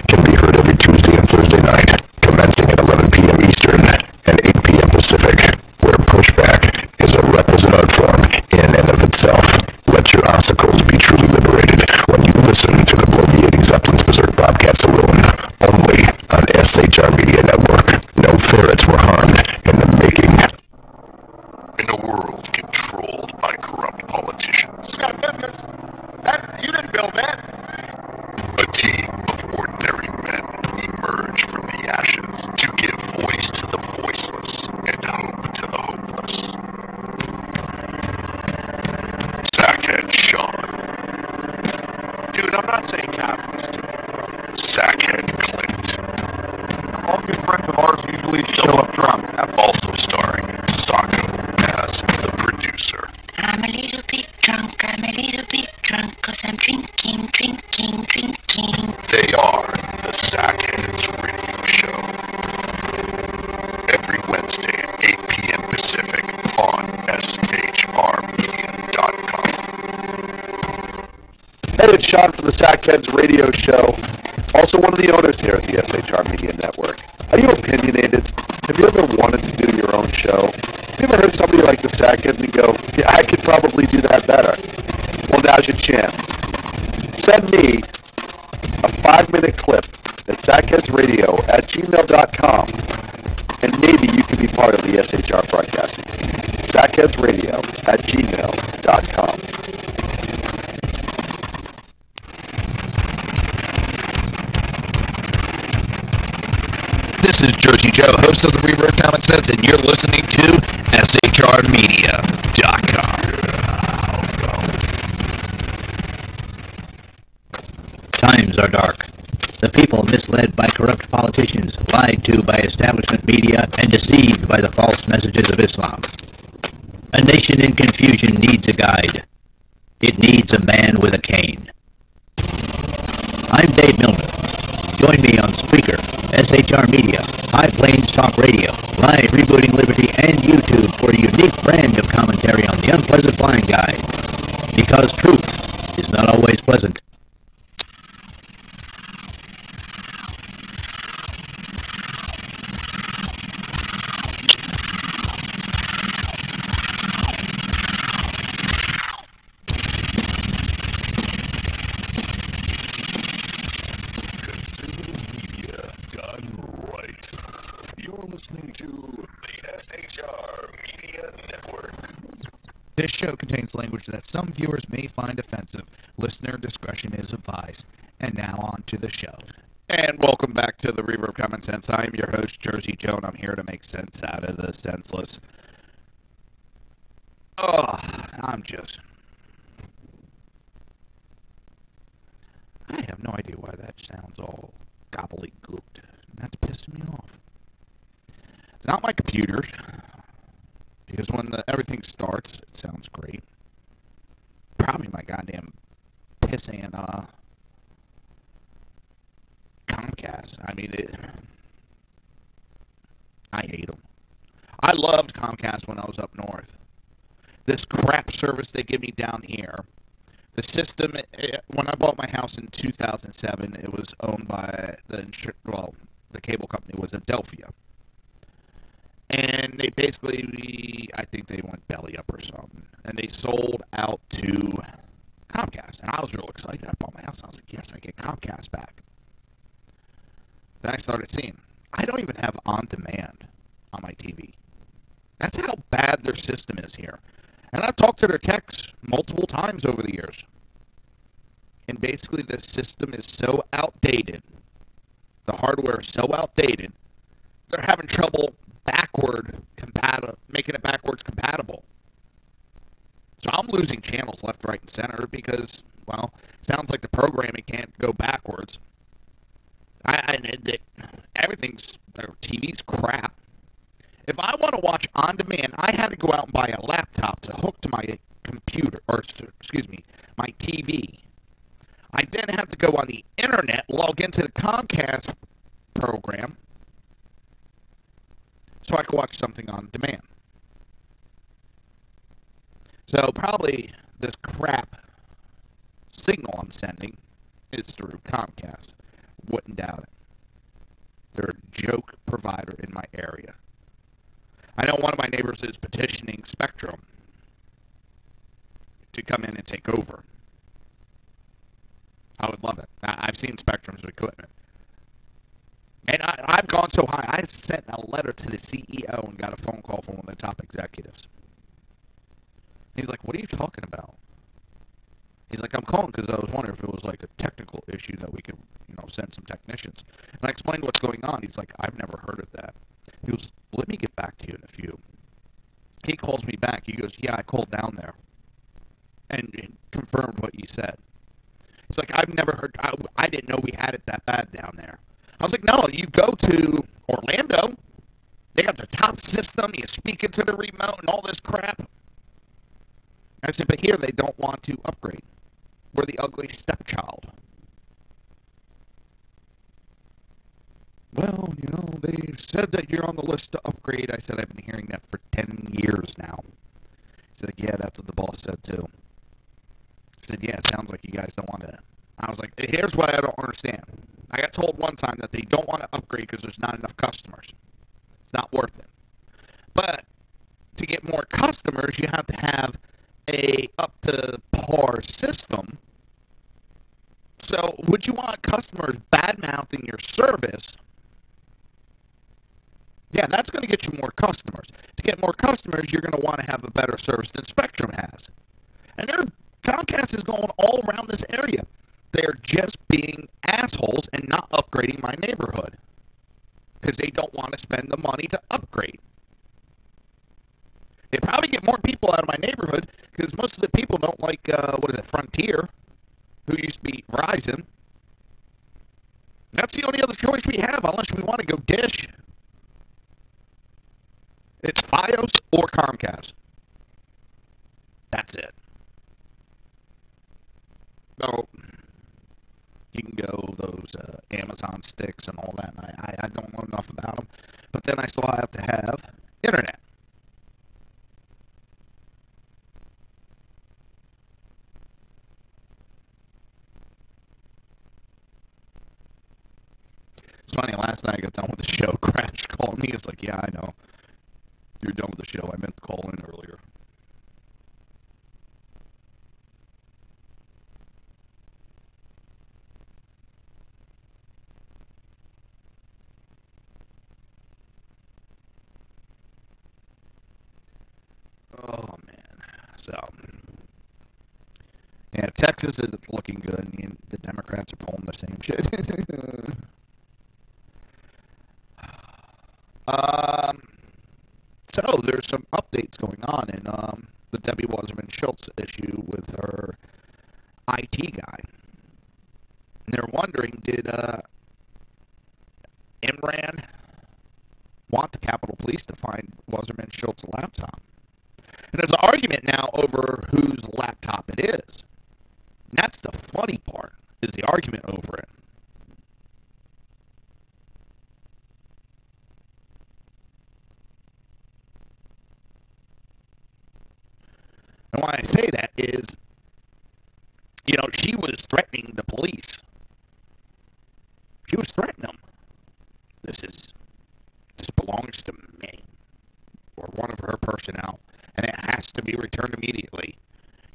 can be heard every Tuesday and Thursday night, commencing at 11 p.m. Eastern and 8 p.m. Pacific, where pushback is a requisite art form in and of itself. Let your ossicles be truly liberated when you listen to the bloviating Zeppelin's Berserk Bobcat Saloon, only on SHR Media Network. No ferrets were harmed in the making. In a world controlled by corrupt politicians. You got a business. You didn't build that. A team of ordinary men emerge from the ashes to give voice to the voiceless and hope to the hopeless. Sackhead Sean. Dude, I'm not saying capitalist. Sackhead Clint. All good friends of ours usually show up drunk. Also starring Sacco as the producer. I'm a little bit drunk, cause I'm drinking. They are the Sackheads Radio Show. Every Wednesday at 8 p.m. Pacific on shrmedia.com. Hey, it's Sean from the Sackheads Radio Show. Also one of the owners here at the SHR Media Network. Are you opinionated? Have you ever wanted to do your own show? Have you ever heard somebody like the Sackheads and go, yeah, I could probably do that better? Well, now's your chance. Send me a 5-minute clip at sackheadsradio@gmail.com, and maybe you can be part of the SHR broadcasting team. sackheadsradio@gmail.com. This is Jersey Joe, host of the Reaver of Common Sense, and you're listening to shrmedia.com. Times are dark. The people misled by corrupt politicians, lied to by establishment media, and deceived by the false messages of Islam. A nation in confusion needs a guide. It needs a man with a cane. I'm Dave Milner. Join me on Spreaker, SHR Media, High Plains Talk Radio, Live Rebooting Liberty, and YouTube for a unique brand of commentary on the unpleasant blind guide. Because truth is not always pleasant. Listening to the SHR Media Network. This show contains language that some viewers may find offensive. Listener discretion is advised. And now on to the show. And welcome back to the Reaver of Common Sense. I am your host, Jersey Joe, and I'm here to make sense out of the senseless. I have no idea why that sounds all gobbledygooked. That's pissing me off. It's not my computer, because when everything starts, it sounds great. Probably my goddamn pissing Comcast. I hate them. I loved Comcast when I was up north. This crap service they give me down here. The system, when I bought my house in 2007, it was owned by the cable company was Adelphia. And they basically, I think they went belly up or something. And they sold out to Comcast. And I was real excited. I bought my house. I was like, yes, I get Comcast back. Then I started seeing, I don't even have on-demand on my TV. That's how bad their system is here. And I've talked to their techs multiple times over the years. And basically the system is so outdated. The hardware is so outdated. They're having trouble making it backwards compatible. So I'm losing channels left, right, and center because, well, it's Sounds like the programming can't go backwards. Everything's, TV's crap. If I want to watch on demand, I had to go out and buy a laptop to hook to my computer, or excuse me, my TV. I then have to go on the internet, log into the Comcast program, so I could watch something on demand. So probably this crap signal I'm sending is through Comcast. Wouldn't doubt it. They're a joke provider in my area. I know one of my neighbors is petitioning Spectrum to come in and take over. I would love it. I've seen Spectrum's equipment. And I've gone so high, I've sent a letter to the CEO and got a phone call from one of the top executives. He's like, what are you talking about? He's like, I'm calling because I was wondering if it was like a technical issue that we could, send some technicians. And I explained what's going on. He's like, I've never heard of that. He goes, let me get back to you in a few. He calls me back. He goes, yeah, I called down there and confirmed what you said. He's like, I've never heard, I didn't know we had it that bad down there. I was like, no, you go to Orlando. They got the top system. You speak into the remote and all this crap. I said, but here they don't want to upgrade. We're the ugly stepchild. Well, they said that you're on the list to upgrade. I said, I've been hearing that for 10 years now. He said, yeah, that's what the boss said too. I said, yeah, it sounds like you guys don't want to. I was like, here's what I don't understand. I got told one time that they don't want to upgrade because there's not enough customers. It's not worth it. But to get more customers, you have to have a up-to-par system. So would you want customers bad-mouthing your service? Yeah, that's going to get you more customers. To get more customers, you're going to want to have a better service than Spectrum has. And Comcast is going all around this area. They're just being assholes and not upgrading my neighborhood because they don't want to spend the money to upgrade. They probably get more people out of my neighborhood because most of the people don't like, Frontier, who used to be Verizon. That's the only other choice we have unless we want to go Dish. It's Fios or Comcast. That's it. So, you can go those Amazon sticks and all that. I don't know enough about them. But then I still have to have internet. It's funny, last night I got done with the show. Crash called me. It's like, yeah, I know. You're done with the show. I meant to call in earlier. Oh, man. So, yeah, Texas is looking good, and the Democrats are pulling the same shit. So, there's some updates going on in the Debbie Wasserman Schultz issue with her IT guy. And they're wondering, did Imran want the Capitol Police to find Wasserman Schultz's laptop? And there's an argument now over whose laptop it is. And that's the funny part, is the argument over it. And why I say that is, she was threatening the police. She was threatening them. This belongs to me, or one of her personnel, and it has to be returned immediately.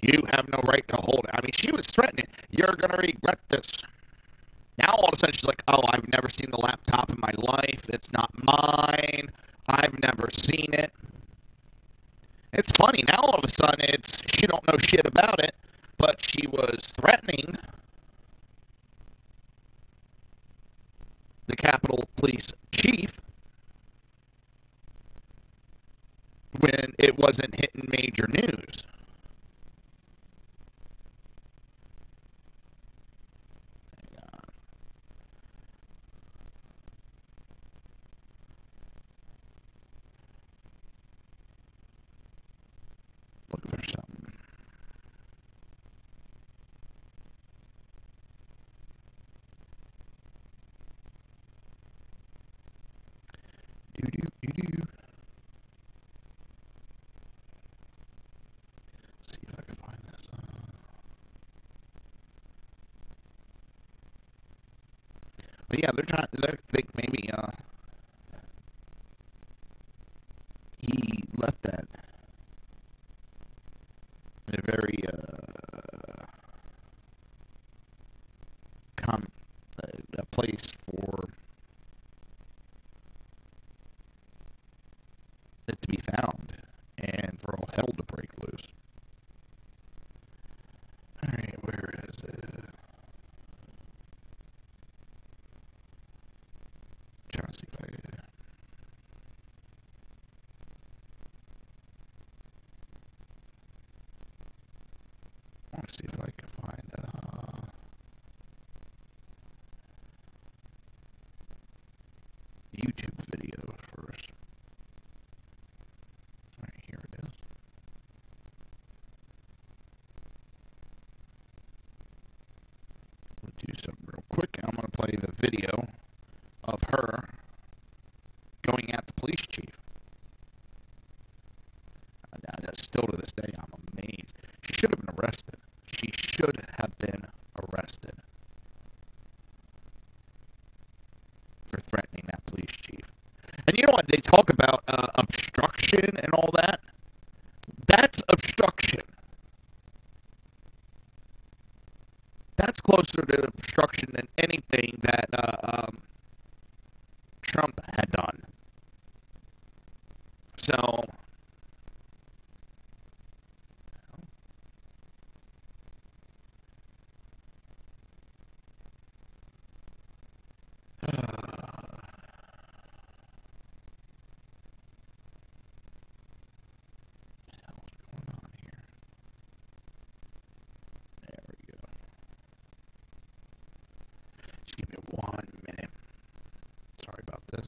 You have no right to hold it. I mean, she was threatening, you're going to regret this. Now all of a sudden she's like, oh, I've never seen the laptop in my life. It's not mine. I've never seen it. It's funny. Now all of a sudden she don't know shit about it, but she was threatening the Capitol Police chief when it wasn't hitting major news. But yeah, they think maybe he left that in a very a place for it to be found and for all hell to break loose. Alright, where is it? Trying to see if I want to see if I can find YouTube video first. Alright, here it is. We'll do something real quick. I'm going to play the video of her going at the police chief. Still to this day, I'm amazed. She should have been arrested. She should have been arrested for threatening that police chief. And you know what? They talk about obstruction and all that. That's obstruction. That's closer to obstruction than anything that Trump had done. So, just give me 1 minute. Sorry about this.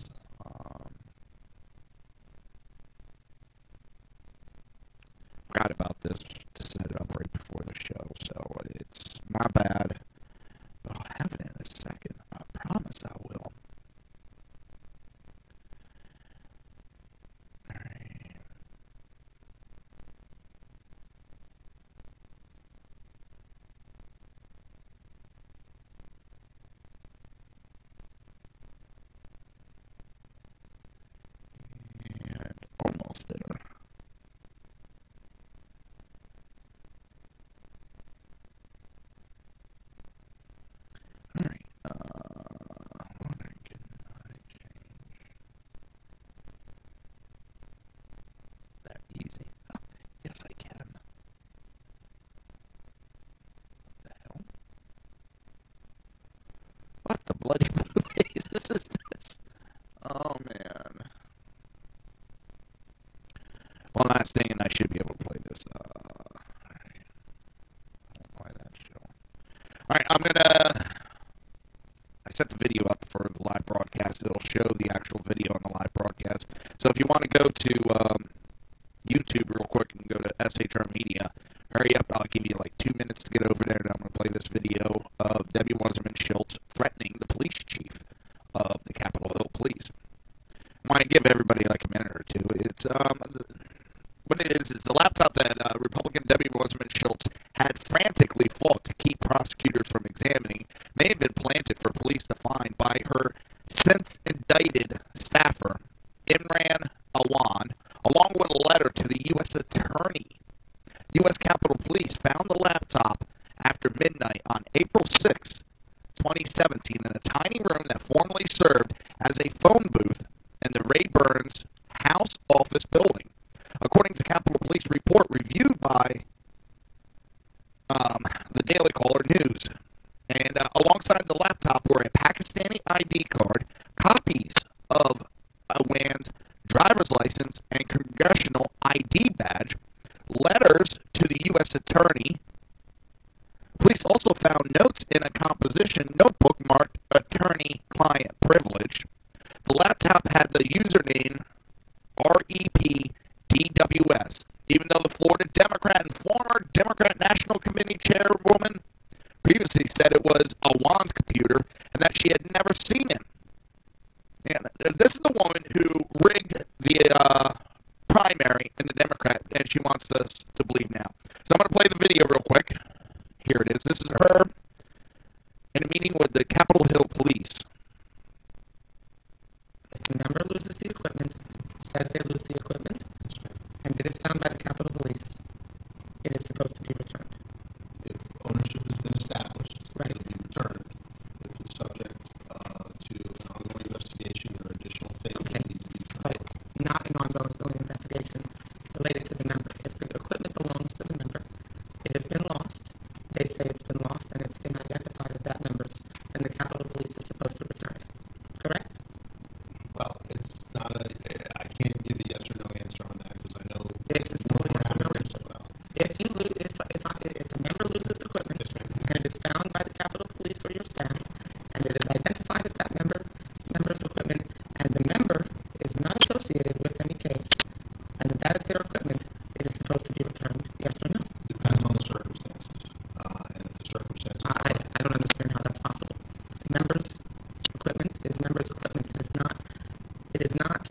Forgot about this to set it up right before the show, so it's my bad. But I'll have it in a second. I promise I will. Alright. And almost there. Alright, what can I change? That easy? Oh, yes, I can. What the hell? What the bloody blazes is this? Oh, man. One last thing, and I should be able to play this. Alright. I don't know why that's showing. Alright, I set the video up for the live broadcast. It'll show the actual video on the live broadcast. So if you want to go to YouTube real quick and go to SHR Media, hurry up. I'll give you like 2 minutes to get over there, and I'm going to play this video of Debbie Wasserman Schultz threatening the police chief of the Capitol Hill Police. I want to give everybody like a minute or two. It's what it is the laptop that Republican Debbie Wasserman Schultz had frantically fought to keep prosecutors from examining may have been planted for police to find by her since indicted staffer, Imran Awan, along with a letter to the U.S. Attorney. U.S. Capitol Police found the laptop after midnight on April 6, 2017, in a tiny room that formerly served as a phone booth in the Ray Burns House Office building. According to Capitol Police report reviewed by the Daily Caller News. And alongside the laptop were a Pakistani ID card, copies of Awan's driver's license and congressional ID badge, letters to the U.S. Attorney. Police also found notes in a composition notebook marked attorney-client privilege. The laptop had the username REPDWS, even though the Florida Democrat and former Democrat National Committee chairwoman previously said it was Awan's computer and that she had never seen it. And this is the woman who rigged the primary in the Democrat, and she wants us to believe now. So I'm going to play the video real quick. Here it is. This is her in a meeting with the Capitol Hill Police. was the equipment, and it is found by the Capitol Police, it is supposed to be returned. If ownership has been established, right, it will be returned. If it's subject to an ongoing investigation or additional things that need to be returned. But not an ongoing investigation related to the member. If the equipment belongs to the member, it has been lost, they say it's been lost, and it's been identified as that member's, then the Capitol Police is supposed to return it. Correct? Well, it's not I can't give a yes or no answer on that because I know it's a simple yes or no answer. If a member loses equipment and it is found by the Capitol Police or your staff, and it is identified as that member's equipment, and the member is not associated with any case, and that is their equipment, it is supposed to be returned. Yes or no? Depends on the circumstances. And if the circumstances I don't understand how that's possible. Member's equipment is member's equipment. It is not,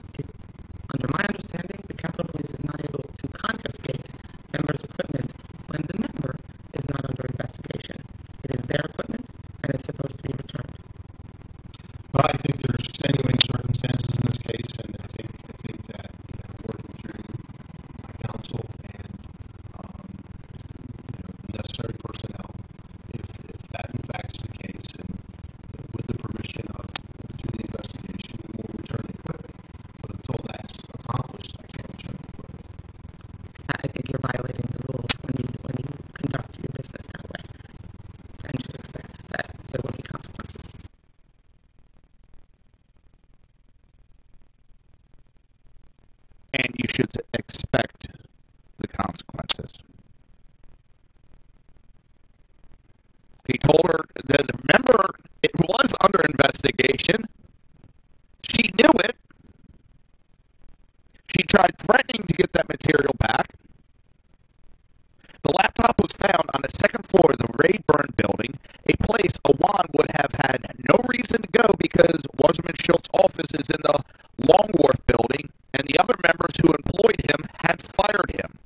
under my understanding, the Capitol Police is not able to confiscate member's equipment when the member is not under investigation. It is their equipment, and it's supposed to be returned. Well, I think there's extenuating circumstances in this case, and I think that working through my counsel and the necessary personnel, if that in fact is the case, and with the permission of through the investigation, we'll return the equipment. But until that's accomplished, I can't return the equipment. I think you're violating the rules when you conduct your business that way, and should expect that there will be consequences. And you should expect the consequences. He told her that, remember, it was under investigation. She knew it. She tried threatening to get that material back. The laptop was found on the second floor of the Rayburn building, a place Awan would have had no reason to go because Wasserman Schultz's office is in the Longworth building, and the other members who employed him had fired him.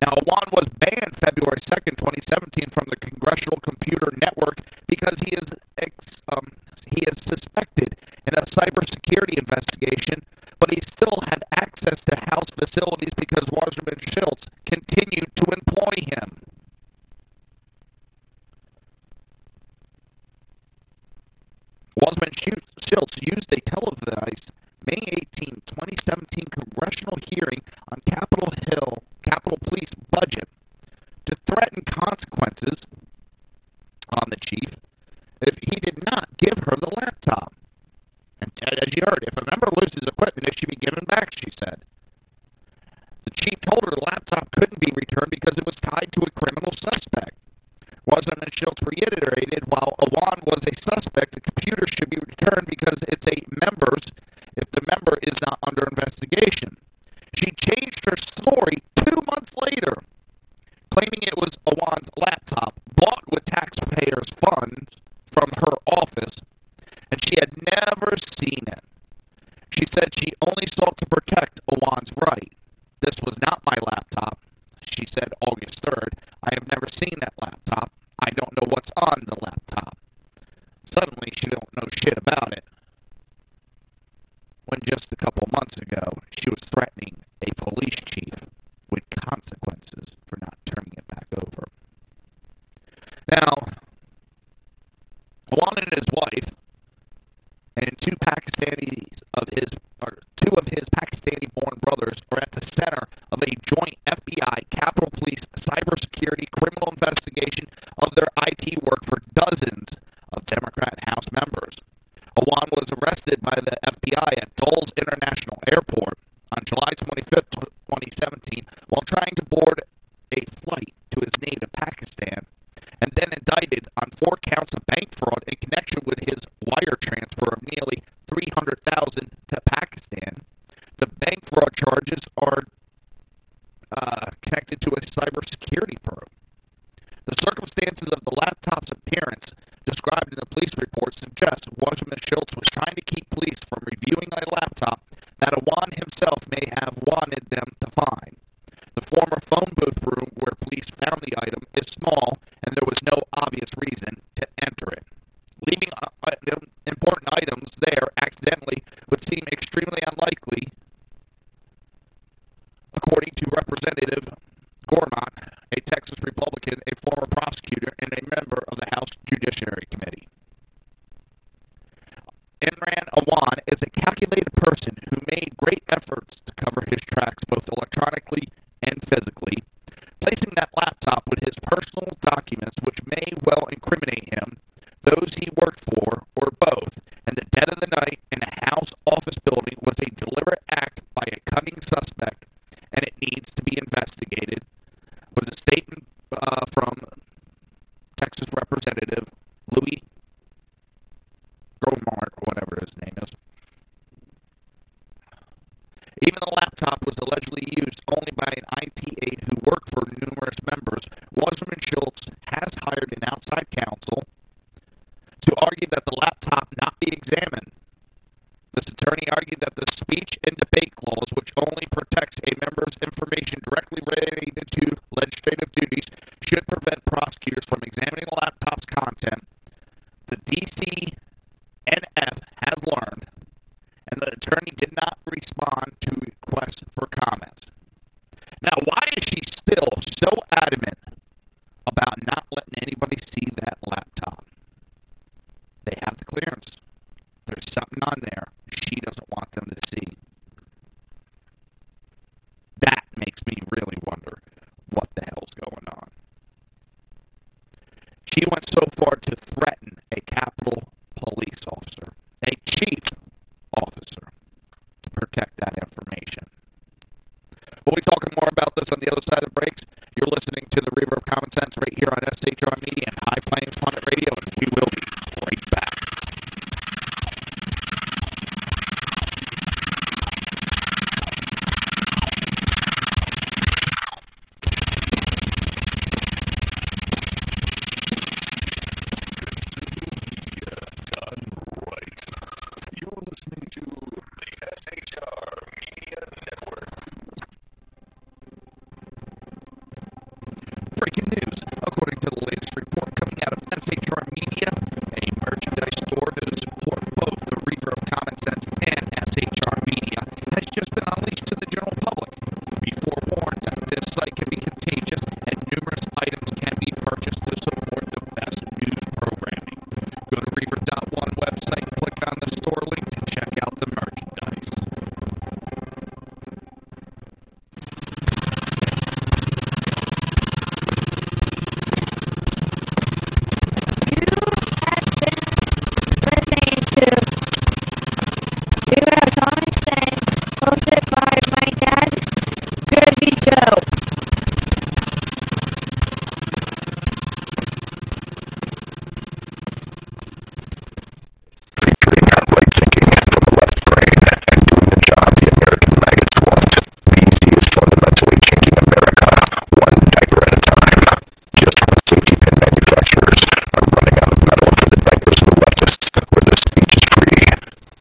Now, Awan was banned February 2nd, 2017 from the Congressional Computer Network because he is suspected in a cybersecurity investigation, but he still had access to House facilities because Wasserman Schultz continued to employ him. Wasserman Schultz used a televised May 18, 2017 congressional hearing on Capitol Police budget to threaten consequences on the chief if he did not give her the laptop. And as you heard, if a member loses equipment, it should be given back, she said. The chief told her the laptop couldn't be returned because it was tied to a criminal suspect. Wasserman Schultz reiterated while Awan was a suspect, the computer should be returned because it's a member's if the member is not under investigation. She changed her story 2 months later, claiming it was Awan's laptop bought with taxpayers' funds from her office, and she had never seen it. She said she only sought to protect Awan's right. This was not my laptop, she said August 3rd. I have never seen that laptop. I don't know what's on the laptop. Suddenly, she don't know shit about it. When just a couple months ago, she was threatening a police chief with consequences for not turning it back over. Now, Awan and his wife and two of his Pakistani-born brothers are at the center of a joint FBI Capitol Police cybersecurity criminal investigation of their IT work for dozens of Democrat House members. Awan was arrested by the FBI at Dulles International Airport on July 25, 2017, while trying to board a flight to his native Pakistan, and then indicted on 4 counts of bank fraud in connection with his wire transfer of nearly $300,000 to Pakistan. The bank fraud charges are connected to a cybersecurity probe. The circumstances of the laptop's appearance described in the police report suggest Wasserman Schultz was trying to keep police from reviewing a laptop that Awan himself may have wanted them to find. The former phone booth room where police found the item is small, and there was no obvious reason to enter it. Leaving important items there accidentally would seem extremely unlikely, Representative Gormont, a Texas Republican, a former prosecutor, and a member of the House Judiciary Committee. Imran Awan is a calculated person who made great efforts to cover his tracks both electronically and physically, placing that laptop with his personal documents which may well incriminate him, those he worked for, or both, in the dead of the night in a House office building was a deliberate act by a cunning suspect, and it needs to be investigated, was a statement from Texas Representative Louis Gromart, or whatever his name is. Even the laptop was allegedly used only by an IT aide who worked for numerous members. Wasserman Schultz has hired an outside counsel to argue that the laptop not be examined. This attorney argued that the speech and debate clause, which only protects a member's information directly related to legislative duties, should prevent prosecutors from examining the laptop's content. The DCNF has learned, and the attorney did not respond to requests for comments. Now, why is she still so adamant about not letting anybody see that laptop? They have the clearance. There's something on there she doesn't want them to see. That makes me really wonder what the hell's going on. She went so far to threaten a Capitol police officer, a chief officer, to protect that information. We'll be talking more about this on the other side of the breaks. You're listening to the Reaver of Common Sense right here on SHR Media and High Plains Planet Radio, and we will be right back. Breaking news. According to the latest report coming out of SHR Media, a merchandise store to support both the Reaver of Common Sense and SHR Media has just been unleashed to the general public. Be forewarned that this site can be contagious and numerous items can be purchased to support the best news programming. Go to Reaver.one website, click on the store link to check out the merchandise. Reaver of Common Sense, hosted by my dad, Jersey Joe. Featuring outright thinking from a left brain and doing the job the American maggots want. BZ is fundamentally changing America, one diaper at a time. Just when safety pin manufacturers are running out of metal for the diapers of the leftists, where the speech is free,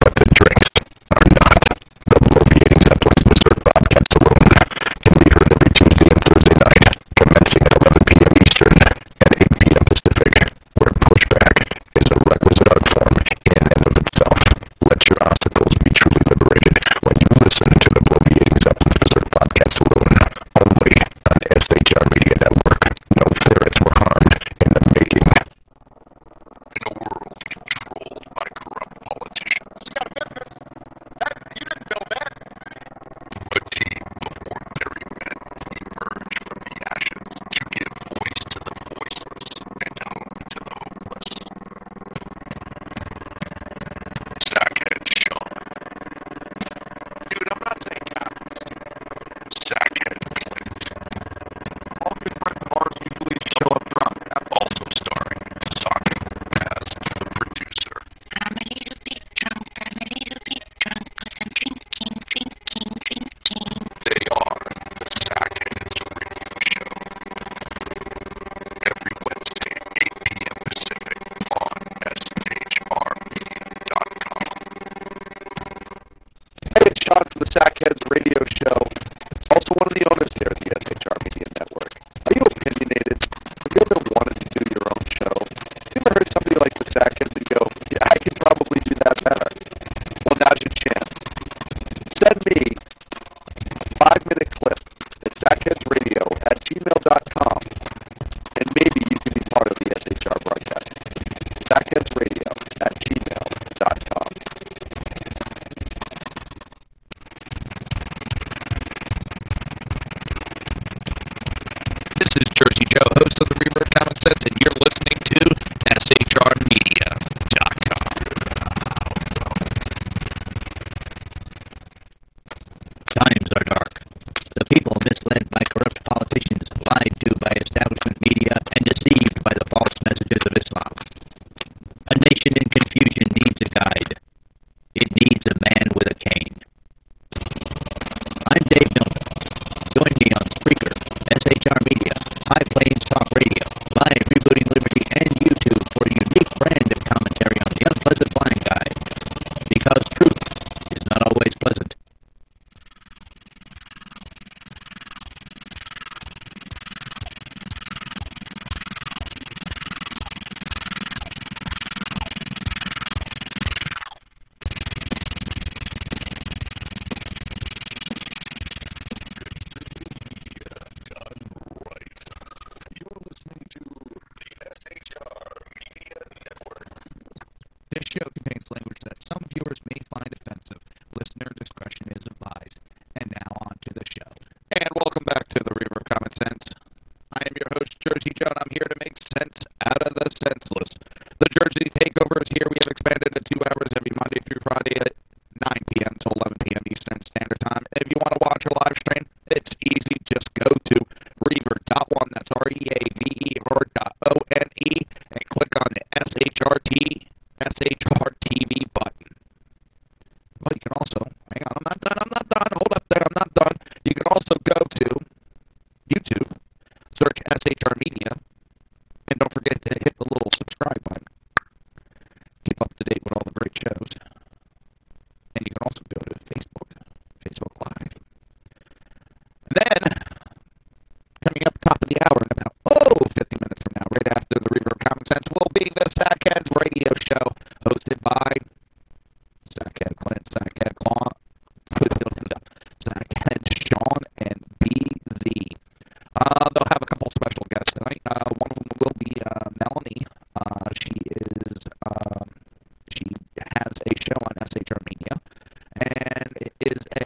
but the drinks are not. The bloviating Zeppelin's Wizard Bobcat Saloon can be heard every Tuesday and Thursday night, commencing at 11 p.m. Eastern and 8 p.m. Pacific, where pushback is a requisite art form in and of itself. Let your obstacles be truly liberated when you listen to the bloviating Zeppelin's Wizard Bobcat Saloon, only on SHR Media Network. No ferrets were harmed in the making. In a world controlled by corrupt politicians. You got a business. You didn't build that. A team of ordinary men emerge from the ashes to give voice to the voiceless and hope to the hopeless. Sackhead Sean. Dude, I'm not saying capitalist. Sackhead Clint. All good friends of ours usually show up drunk. Also starring Saki as the producer. I'm a little bit drunk, 'cause I'm drinking. They are the Sackheads Radio Show. Every Wednesday at 8 p.m. Pacific on SHRmedia.com. Hey, it's Sean from the Sackheads Radio Show, also one of the owners here at the SHR Media Network. Are you opinionated? Have you ever wanted to do your own show? Have you ever heard somebody like the Sackheads and go, yeah, I could probably do that better? Well, now's your chance. Send me a 5-minute clip at Joe, host of the Reaver of Common Sense, and you're listening to shrmedia.com. Times are dark. The people misled by corrupt politicians, lied to by establishment media, and deceived by the false messages of Islam. A nation in confusion needs a guide. It needs a man with a cane. I'm Dave Milner. Join me on Spreaker, SHR Media, High Plains Talk Radio, Live Rebooting Liberty, and YouTube for a unique brand of commentary on the unpleasant blind guide. Because truth is not always pleasant. This show contains language that some viewers may find offensive. Listener discretion is advised. And now on to the show. And welcome back to the Reaver of Common Sense. I am your host, Jersey Joe, and I'm here to make sense out of the senseless. The Jersey Takeover is here. We have expanded to 2 hours every Monday through Friday at 9 p.m. to 11 p.m. Eastern Standard Time. If you want to watch our live stream, it's easy. Just go to Reaver.one, that's REAVER.ONE, and click on the SHR TV button. Well, you can also, hang on, I'm not done, hold up there, I'm not done. You can also go to YouTube, search SHR Media, and don't forget to hit the little subscribe button. Keep up to date with all the great shows. And you can also go to Facebook Live. And then, coming up top of the hour in about, 50 minutes from now, right after the Reaver of Common Sense, will be the Sackheads Radio Show, hosted by Sackhead Clint, Sackhead Claw, Sackhead Sean, and BZ. They'll have a couple special guests tonight. One of them will be Melanie. She has a show on SHR Media, and it is a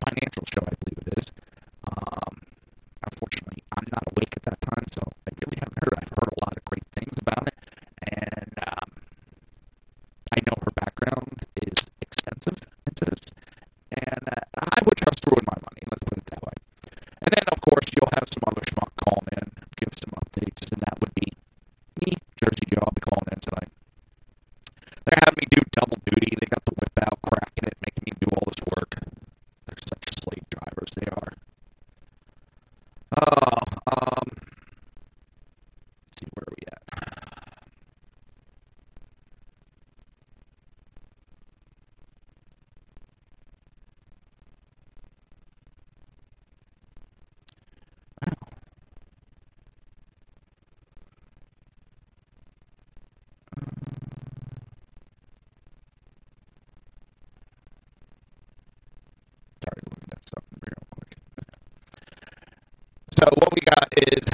financial show, I believe it is. Unfortunately, I'm not awake at that time, so I really haven't heard. I've heard a lot of great things about it, and I know her background is extensive into this, and I would trust her with my money, let's put it that way. And then, of course, you'll have some other schmuck calling in, give some updates, and that would be me, Jersey Joe. I'll be calling in tonight. They're having me do double duty. They got the whip out, cracking it, making me do all this work. They're such slave drivers, they are. Let's see, where are we at? Sorry, looking at something real quick. So what we got is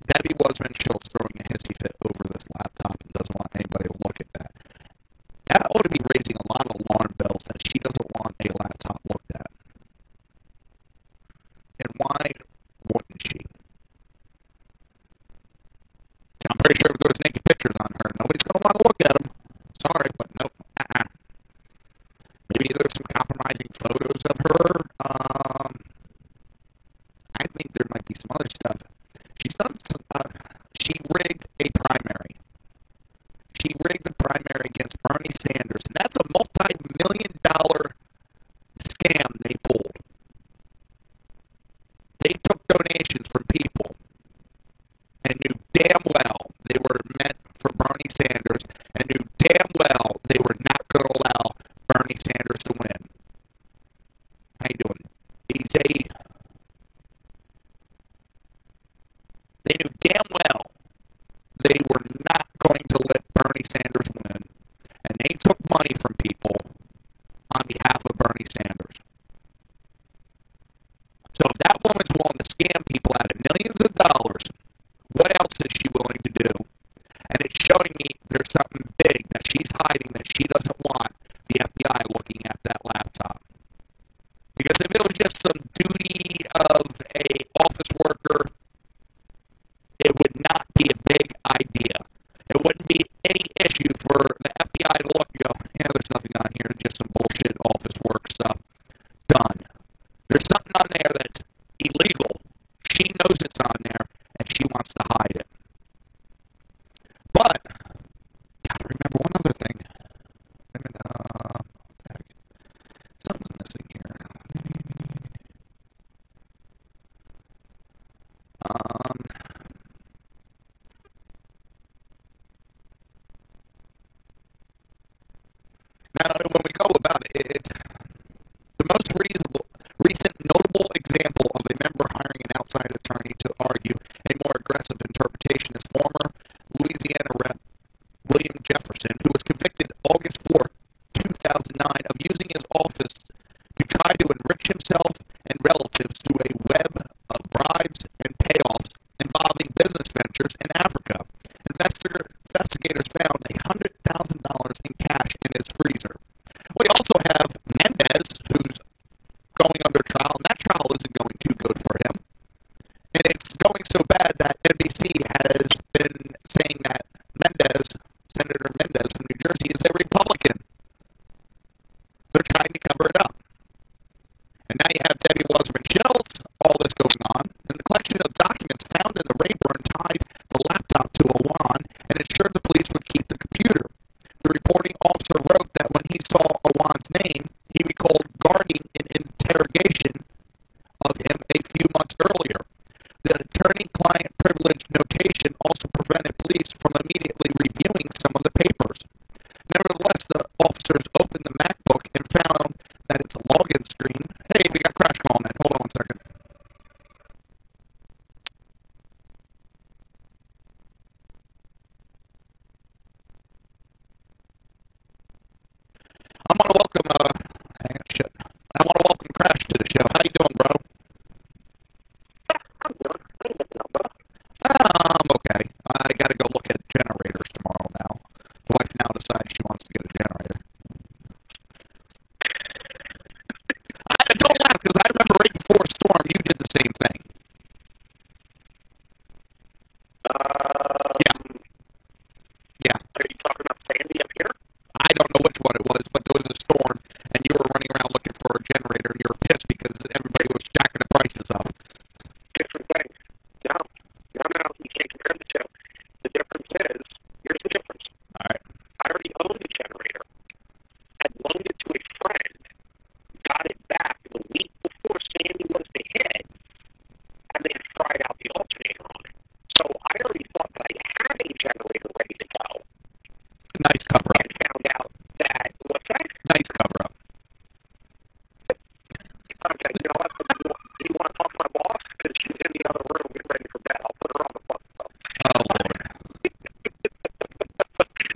Debbie Wasman-Schultz throwing a hissy fit over this laptop and doesn't want anybody to look at that. That ought to be raising a lot of alarm bells that she doesn't want a laptop looked at. And why wouldn't she? I'm pretty sure if there was naked pictures on her, nobody's going to want to look at them. Sorry, but nope. Maybe there's some compromising photos of her. I think there might be some other stuff. She's done some, she rigged a primary. She rigged the primary against Bernie Sanders, and that's a multi-million-dollar scam they pulled. They took donations from people and knew damn well they were meant for Bernie Sanders and knew damn well they were not going to allow Bernie Sanders to win. How you doing, BZ? They knew damn well they were not going to let Bernie Sanders win, and they took money from people on behalf of Bernie Sanders. So if that woman's willing to scam people out of millions of dollars, what else is she willing to do? And it's showing me there's something big that she's hiding that she doesn't want the FBI looking at that laptop. Because if it was just some duty of a office worker she knows it's on there, and she wants to hide it. But, gotta remember one other thing. Something's missing here. Now, when we go about it, it's the most recent notable example of a member hiring an outside attorney to argue a more aggressive interpretation is former Louisiana Rep. William Jefferson, who was convicted August 4, 2009, of using his office to try to enrich himself and relatives through a web of bribes and payoffs involving business ventures in Africa. Investigators found $100,000 in cash in his freezer. We also have Mendez, who's going under trial, and that trial isn't going too good for him. And it's going so bad that NBC has been saying that Senator Mendez from New Jersey, is a Republican. They're trying to cover it up. And now you have Debbie Wasserman Schultz, all this going on, and the collection of documents found in the Rayburn tied the laptop to a wand and ensured the police would keep the computer. The reporting officer wrote that when he saw Awan's name, he recalled guarding an interrogation of him a few months earlier. The attorney-client privilege notation also prevented police from immediately reviewing some of the papers. Nevertheless, the officers opened the MacBook and found that its login screen... Hey, we got crash call on that. Hold on one second. I want to welcome, I want to welcome Crash to the show. How you doing, bro? I'm okay. I gotta go look at generators tomorrow now. The wife now decides she wants to get a generator. Don't laugh, because I remember right before a storm, you did the same thing. Yeah. Are you talking about Sandy up here? I don't know which one it was, but there was a storm, and you were running around looking for a generator, and you were pissed because everybody was jacking the prices up. Different things. No, you can't compare the two. The difference is, here's the difference. All right. I already owned a generator, had loaned it to a friend, got it back the week before Sandy was to hit, and they had fried out the alternator on it. So I already thought that I had a generator ready to go. Nice cover-up. And found out that, what's that? Nice cover-up. Okay, you know what? Do you want to talk to my boss? Because she's in the other room getting ready for bed. I'll put her on the phone. Oh, Lord.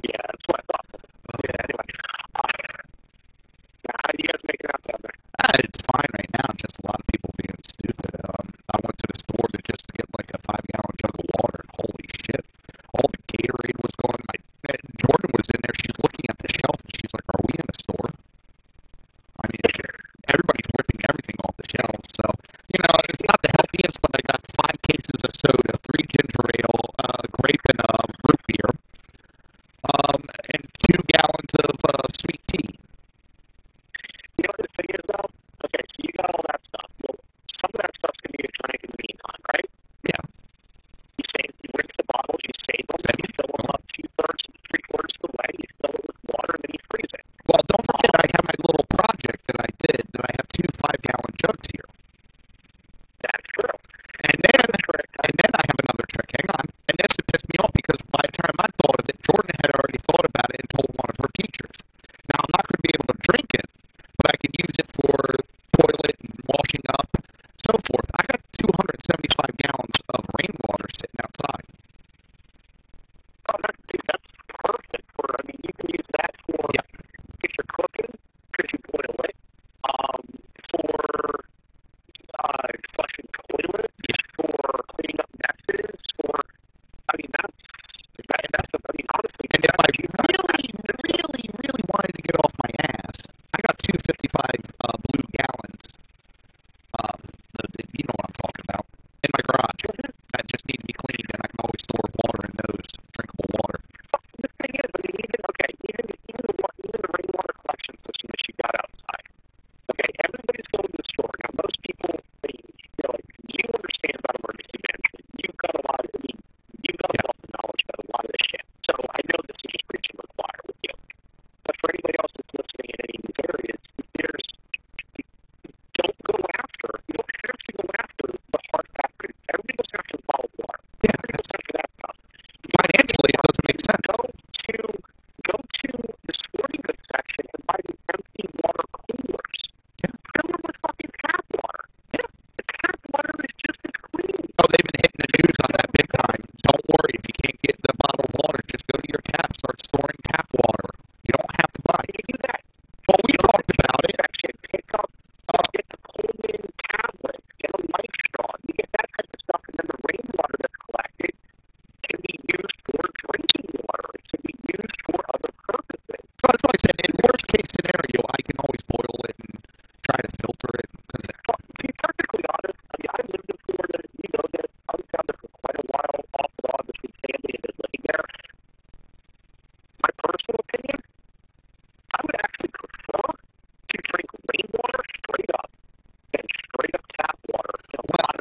Yeah, that's what I thought. Yeah, anyway. How are you guys making out down there? It's fine right now, just a lot of people being stupid. I went to the store to just get like a 5-gallon jug of water, and holy shit, all the Gatorade was going. Jordan was in there, she's looking at the shelf, and she's like, are we in the store? I mean, everybody's ripping everything off the shelves, so, you know, it's not the healthiest, but I got 5 cases of soda, 3 ginger ale, grape and root beer, and 2 gallons of sweet tea. You know what the thing is, though? Okay, so you got all that stuff. Well, some of that stuff's going to be a drink in the meantime, right? Yeah. You rinse the bottles, you save them, and you fill them up 2/3 to 3/4 of the way, you fill it with water, and then you freeze it. Well, don't forget I have my little project that I did, that I have 2 5-gallon jugs here. That's true. And then I have another trick. Hang on.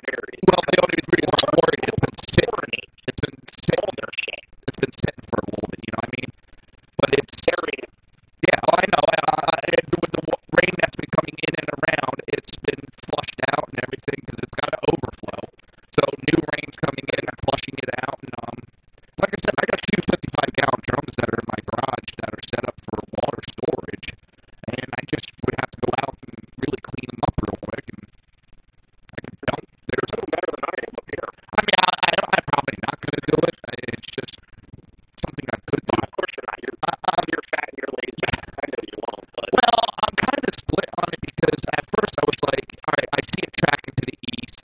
Well, the only reason I'm worried is it's been sitting for a little bit, you know what I mean? But it's yeah, I know. With the rain that's been coming in and around, it's been flushed out and everything because it's got to overflow. So new rain's coming in and flushing it out. And like I said, I got two 55-gallon drums that are in my garage that are set up for water storage, and I just would have to go out and really clean them up real quick. And I could dump. There's better than I am up here. I mean, I'm probably not going to do it. It's just something I could do. Of course you're not. You're fat and you're lazy. I know you won't. But well, I'm kind of split on it because at first I was like, all right, I see it tracking to the east.